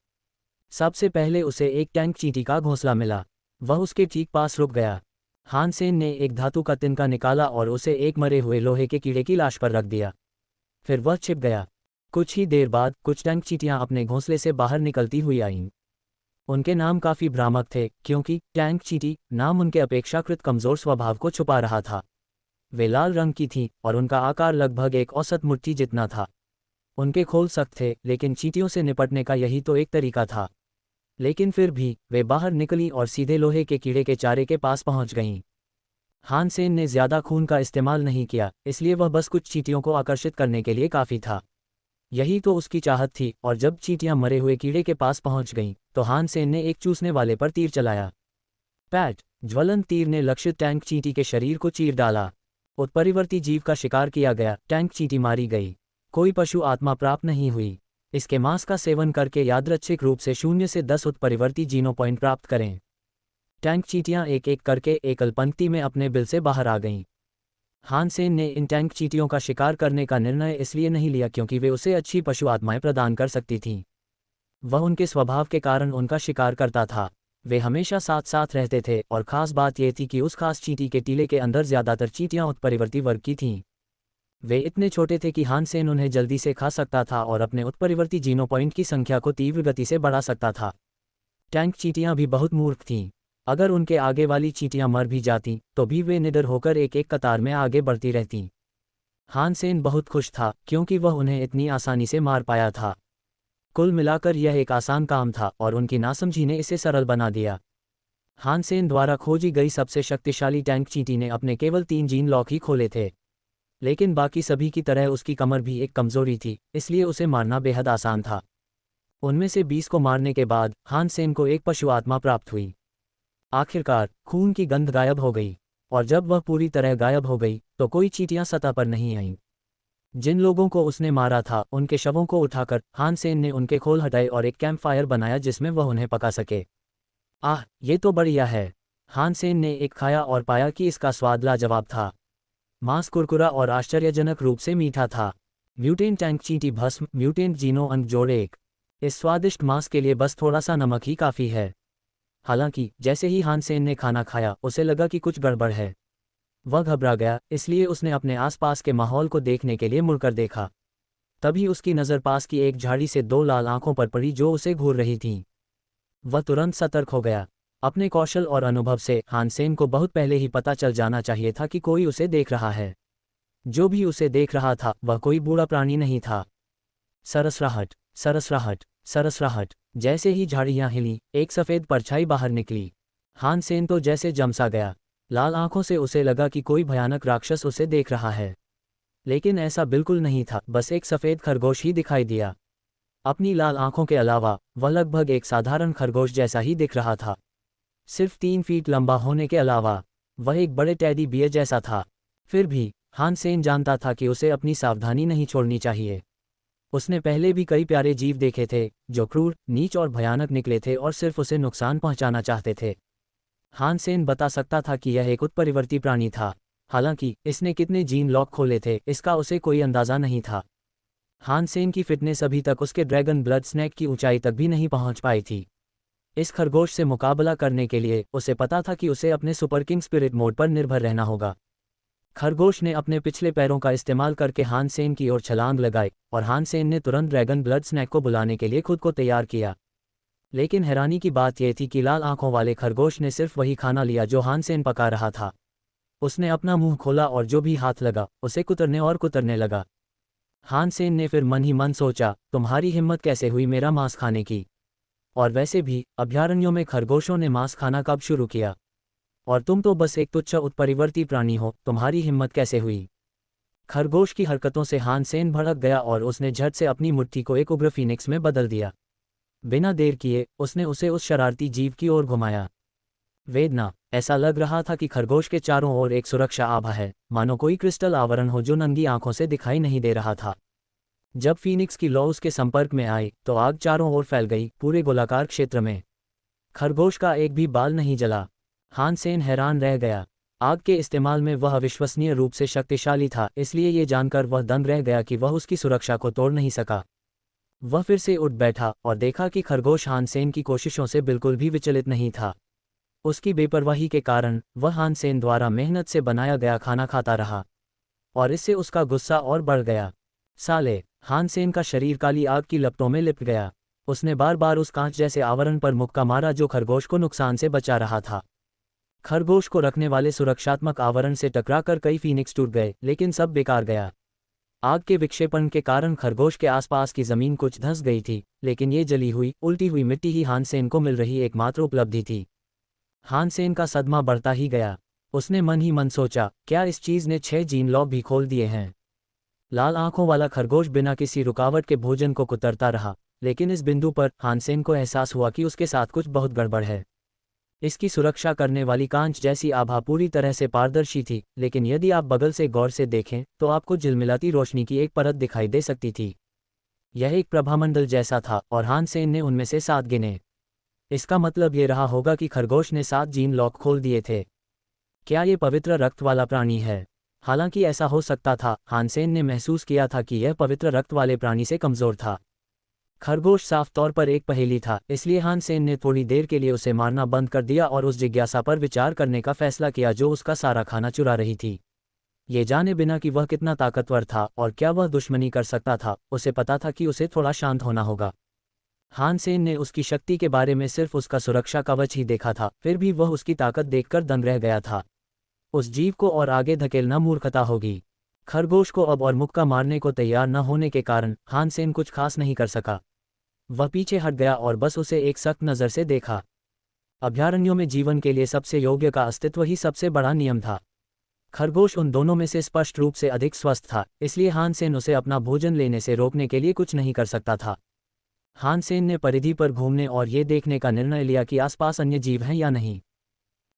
[SPEAKER 1] सबसे पहले उसे एक टैंक चींटी का घोंसला मिला। वह उसके ठीक पास रुक गया। हान सेन ने एक धातु का तिनका निकाला और उसे एक मरे हुए लोहे के कीड़े की लाश पर रख दिया। फिर वह छिप गया। कुछ ही देर बाद कुछ टैंक चींटियां अपने घोंसले से बाहर निकलती हुई आईं। उनके नाम काफ़ी भ्रामक थे, क्योंकि टैंक चींटी नाम उनके अपेक्षाकृत कमज़ोर स्वभाव को छुपा रहा था। वे लाल रंग की थीं और उनका आकार लगभग एक औसत मुट्ठी जितना था। उनके खोल सख्त थे, लेकिन चींटियों से निपटने का यही तो एक तरीका था। लेकिन फिर भी वे बाहर निकलीं और सीधे लोहे के कीड़े के चारे के पास पहुंच गईं। हान सेन ने ज़्यादा खून का इस्तेमाल नहीं किया, इसलिए वह बस कुछ चींटियों को आकर्षित करने के लिए काफ़ी था। यही तो उसकी चाहत थी। और जब चींटियां मरे हुए कीड़े के पास पहुंच गईं, तो हान सेन ने एक चूसने वाले पर तीर चलाया। पैट! ज्वलंत तीर ने लक्षित टैंक चींटी के शरीर को चीर डाला। उत्परिवर्ती जीव का शिकार किया गया। टैंक चींटी मारी गई। कोई पशु आत्मा प्राप्त नहीं हुई। इसके मांस का सेवन करके यादृच्छिक रूप से 0 से 10 उत्परिवर्ती जीनो पॉइंट प्राप्त करें। टैंक चींटियां एक एक करके एकल पंक्ति में अपने बिल से बाहर आ गईं। हान सेन ने इन टैंक चींटियों का शिकार करने का निर्णय इसलिए नहीं लिया क्योंकि वे उसे अच्छी पशु आत्माएं प्रदान कर सकती थीं। वह उनके स्वभाव के कारण उनका शिकार करता था। वे हमेशा साथ साथ रहते थे और ख़ास बात यह थी कि उस खास चींटी के टीले के अंदर ज़्यादातर चींटियां उत्परिवर्ती वर्ग की थीं। वे इतने छोटे थे कि हान सेन उन्हें जल्दी से खा सकता था और अपने उत्परिवर्ती जीनो पॉइंट की संख्या को तीव्र गति से बढ़ा सकता था। टैंक चींटियां भी बहुत मूर्ख थीं। अगर उनके आगे वाली चींटियां मर भी जातीं, तो भी वे निडर होकर एक एक कतार में आगे बढ़ती रहतीं। हान सेन बहुत खुश था, क्योंकि वह उन्हें इतनी आसानी से मार पाया था। कुल मिलाकर यह एक आसान काम था और उनकी नासमझी ने इसे सरल बना दिया। हान सेन द्वारा खोजी गई सबसे शक्तिशाली टैंक चींटी ने अपने केवल 3 जीन लॉक ही खोले थे। लेकिन बाकी सभी की तरह उसकी कमर भी एक कमजोरी थी, इसलिए उसे मारना बेहद आसान था। उनमें से 20 को मारने के बाद हान सेन को एक पशु आत्मा प्राप्त हुई। आखिरकार खून की गंध गायब हो गई, और जब वह पूरी तरह गायब हो गई तो कोई चींटियां सतह पर नहीं आईं। जिन लोगों को उसने मारा था उनके शवों को उठाकर हान सेन ने उनके खोल हटाए और एक कैंप फायर बनाया जिसमें वह उन्हें पका सके। आह, ये तो बढ़िया है। हान सेन ने एक खाया और पाया कि इसका स्वाद लाजवाब था। मांस कुरकुरा और आश्चर्यजनक रूप से मीठा था। म्यूटेंट टैंक चींटी भस्म म्यूटेंट जीनो अंक जोड़ 1। इस स्वादिष्ट मांस के लिए बस थोड़ा सा नमक ही काफ़ी है। हालांकि जैसे ही हान सेन ने खाना खाया उसे लगा कि कुछ गड़बड़ है। वह घबरा गया, इसलिए उसने अपने आसपास के माहौल को देखने के लिए मुड़कर देखा। तभी उसकी नज़र पास की एक झाड़ी से 2 लाल आंखों पर पड़ी जो उसे घूर रही थीं। वह तुरंत सतर्क हो गया। अपने कौशल और अनुभव से हान सेन को बहुत पहले ही पता चल जाना चाहिए था कि कोई उसे देख रहा है। जो भी उसे देख रहा था वह कोई बूढ़ा प्राणी नहीं था। सरसराहट, सरसराहट, सरसराहट। जैसे ही झाड़ियां हिलीं, एक सफ़ेद परछाई बाहर निकली। हान सेन तो जैसे जमसा गया। लाल आंखों से उसे लगा कि कोई भयानक राक्षस उसे देख रहा है, लेकिन ऐसा बिल्कुल नहीं था। बस एक सफ़ेद खरगोश ही दिखाई दिया। अपनी लाल आंखों के अलावा वह लगभग एक साधारण खरगोश जैसा ही दिख रहा था। सिर्फ 3 फीट लंबा होने के अलावा वह एक बड़े टेडी बियर जैसा था। फिर भी हान सेन जानता था कि उसे अपनी सावधानी नहीं छोड़नी चाहिए। उसने पहले भी कई प्यारे जीव देखे थे जो क्रूर, नीच और भयानक निकले थे और सिर्फ उसे नुकसान पहुंचाना चाहते थे। हान सेन बता सकता था कि यह एक उत्परिवर्ती प्राणी था। हालांकि इसने कितने जीन लॉक खोले थे इसका उसे कोई अंदाज़ा नहीं था। हान सेन की फिटनेस अभी तक उसके ड्रैगन ब्लड स्नैक की ऊंचाई तक भी नहीं पहुंच पाई थी। इस खरगोश से मुकाबला करने के लिए उसे पता था कि उसे अपने सुपर किंग स्पिरिट मोड पर निर्भर रहना होगा। खरगोश ने अपने पिछले पैरों का इस्तेमाल करके हान सेन की ओर छलांग लगाई और हान सेन ने तुरंत ड्रैगन ब्लड स्नैक को बुलाने के लिए खुद को तैयार किया। लेकिन हैरानी की बात यह थी कि लाल आंखों वाले खरगोश ने सिर्फ वही खाना लिया जो हान सेन पका रहा था। उसने अपना मुंह खोला और जो भी हाथ लगा उसे कुतरने और कुतरने लगा। हान सेन ने फिर मन ही मन सोचा, तुम्हारी हिम्मत कैसे हुई मेरा मांस खाने की? और वैसे भी अभयारण्यों में खरगोशों ने मांस खाना कब शुरू किया? और तुम तो बस एक तुच्छ उत्परिवर्ती प्राणी हो, तुम्हारी हिम्मत कैसे हुई? खरगोश की हरकतों से हान सेन भड़क गया और उसने झट से अपनी मुट्ठी को एक उग्र फीनिक्स में बदल दिया। बिना देर किए उसने उसे उस शरारती जीव की ओर घुमाया। वेदना, ऐसा लग रहा था कि खरगोश के चारों ओर एक सुरक्षा आभा है, मानो कोई क्रिस्टल आवरण हो जो नंगी आंखों से दिखाई नहीं दे रहा था। जब फीनिक्स की लौ उसके संपर्क में आई तो आग चारों ओर फैल गई, पूरे गोलाकार क्षेत्र में। खरगोश का एक भी बाल नहीं जला। हान सेन हैरान रह गया। आग के इस्तेमाल में वह अविश्वसनीय रूप से शक्तिशाली था, इसलिए ये जानकर वह दंग रह गया कि वह उसकी सुरक्षा को तोड़ नहीं सका। वह फिर से उठ बैठा और देखा कि खरगोश हान सेन की कोशिशों से बिल्कुल भी विचलित नहीं था। उसकी बेपरवाही के कारण वह हान सेन द्वारा मेहनत से बनाया गया खाना खाता रहा, और इससे उसका गुस्सा और बढ़ गया। साले, हान सेन का शरीर काली आग की लपटों में लिपट गया। उसने बार बार उस कांच जैसे आवरण पर मुक्का मारा जो खरगोश को नुकसान से बचा रहा था। खरगोश को रखने वाले सुरक्षात्मक आवरण से टकराकर कई फीनिक्स टूट गए, लेकिन सब बेकार गया। आग के विक्षेपण के कारण खरगोश के आसपास की जमीन कुछ धंस गई थी, लेकिन ये जली हुई, उल्टी हुई मिट्टी ही हान सेन को मिल रही एकमात्र उपलब्धि थी। हान सेन का सदमा बढ़ता ही गया। उसने मन ही मन सोचा, क्या इस चीज़ ने 6 जीन लॉक भी खोल दिए हैं? लाल आंखों वाला खरगोश बिना किसी रुकावट के भोजन को कुतरता रहा, लेकिन इस बिंदु पर हान सेन को एहसास हुआ कि उसके साथ कुछ बहुत गड़बड़ है। इसकी सुरक्षा करने वाली कांच जैसी आभा पूरी तरह से पारदर्शी थी, लेकिन यदि आप बगल से गौर से देखें तो आपको झिलमिलाती रोशनी की एक परत दिखाई दे सकती थी। यह एक प्रभामंडल जैसा था और हान सेन ने उनमें से 7 गिने। इसका मतलब ये रहा होगा कि खरगोश ने 7 जीन लॉक खोल दिए थे। क्या ये पवित्र रक्त वाला प्राणी है? हालांकि ऐसा हो सकता था, हान सेन ने महसूस किया था कि यह पवित्र रक्त वाले प्राणी से कमज़ोर था। खरगोश साफ तौर पर एक पहेली था, इसलिए हान सेन ने थोड़ी देर के लिए उसे मारना बंद कर दिया और उस जिज्ञासा पर विचार करने का फैसला किया जो उसका सारा खाना चुरा रही थी। ये जाने बिना कि वह कितना ताकतवर था और क्या वह दुश्मनी कर सकता था, उसे पता था कि उसे थोड़ा शांत होना होगा। हान सेन ने उसकी शक्ति के बारे में सिर्फ उसका सुरक्षा कवच ही देखा था, फिर भी वह उसकी ताकत देखकर दंग रह गया था। उस जीव को और आगे धकेलना मूर्खता होगी। खरगोश को अब और मुक्का मारने को तैयार न होने के कारण हान सेन कुछ खास नहीं कर सका। वह पीछे हट गया और बस उसे एक सख्त नज़र से देखा। अभयारण्यों में जीवन के लिए सबसे योग्य का अस्तित्व ही सबसे बड़ा नियम था। खरगोश उन दोनों में से स्पष्ट रूप से अधिक स्वस्थ था, इसलिए हानसेन उसे अपना भोजन लेने से रोकने के लिए कुछ नहीं कर सकता था। हानसेन ने परिधि पर घूमने और ये देखने का निर्णय लिया कि आसपास अन्य जीव हैं या नहीं।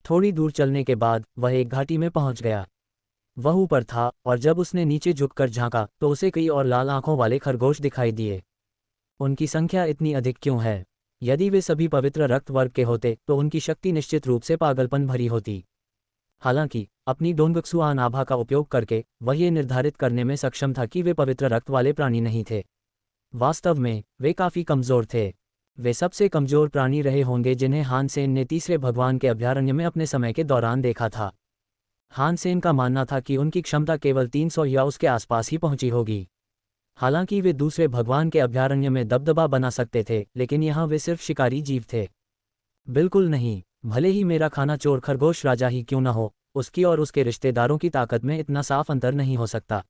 [SPEAKER 1] थोड़ी दूर चलने के बाद वह एक घाटी में पहुंच गया। वह ऊपर था और जब उसने नीचे झुककर झांका तो उसे कई और लाल आंखों वाले खरगोश दिखाई दिए। उनकी संख्या इतनी अधिक क्यों है? यदि वे सभी पवित्र रक्त वर्ग के होते तो उनकी शक्ति निश्चित रूप से पागलपन भरी होती। हालांकि अपनी डोंगक्सुआन आभा का उपयोग करके वह ये निर्धारित करने में सक्षम था कि वे पवित्र रक्त वाले प्राणी नहीं थे। वास्तव में वे काफी कमजोर थे। वे सबसे कमजोर प्राणी रहे होंगे जिन्हें हानसेन ने तीसरे भगवान के अभयारण्य में अपने समय के दौरान देखा था। हानसेन का मानना था कि उनकी क्षमता केवल 300 या उसके आसपास ही पहुंची होगी। हालांकि वे दूसरे भगवान के अभयारण्य में दबदबा बना सकते थे, लेकिन यहाँ वे सिर्फ शिकारी जीव थे। बिल्कुल नहीं, भले ही मेरा खाना चोर खरगोश राजा ही क्यों न हो, उसकी और उसके रिश्तेदारों की ताकत में इतना साफ अंतर नहीं हो सकता।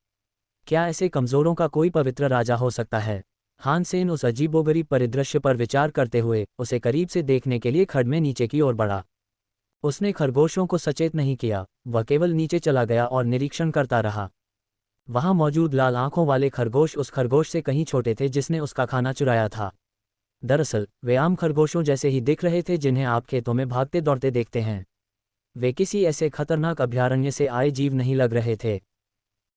[SPEAKER 1] क्या ऐसे कमजोरों का कोई पवित्र राजा हो सकता है? हानसेन उस अजीबोगरीब परिदृश्य पर विचार करते हुए उसे करीब से देखने के लिए खड्ड में नीचे की ओर बढ़ा। उसने खरगोशों को सचेत नहीं किया, वह केवल नीचे चला गया और निरीक्षण करता रहा। वहां मौजूद लाल आंखों वाले खरगोश उस खरगोश से कहीं छोटे थे जिसने उसका खाना चुराया था। दरअसल वे आम खरगोशों जैसे ही दिख रहे थे जिन्हें आप खेतों में भागते दौड़ते देखते हैं। वे किसी ऐसे खतरनाक अभयारण्य से आए जीव नहीं लग रहे थे।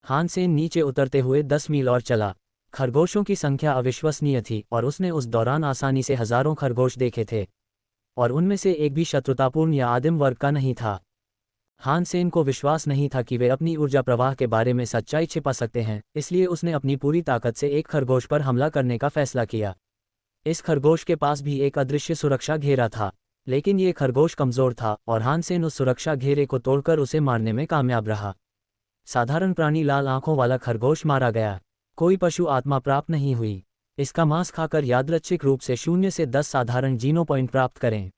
[SPEAKER 1] हानसेन नीचे उतरते हुए 10 मील और चला। खरगोशों की संख्या अविश्वसनीय थी और उसने उस दौरान आसानी से हजारों खरगोश देखे थे, और उनमें से एक भी शत्रुतापूर्ण या आदिम वर्ग का नहीं था। हानसेन को विश्वास नहीं था कि वे अपनी ऊर्जा प्रवाह के बारे में सच्चाई छिपा सकते हैं, इसलिए उसने अपनी पूरी ताकत से एक खरगोश पर हमला करने का फैसला किया। इस खरगोश के पास भी एक अदृश्य सुरक्षा घेरा था, लेकिन ये खरगोश कमजोर था और हानसेन उस सुरक्षा घेरे को तोड़कर उसे मारने में कामयाब रहा। साधारण प्राणी लाल आंखों वाला खरगोश मारा गया। कोई पशु आत्मा प्राप्त नहीं हुई। इसका मांस खाकर यादृच्छिक रूप से 0 से 10 साधारण जीनो पॉइंट प्राप्त करें।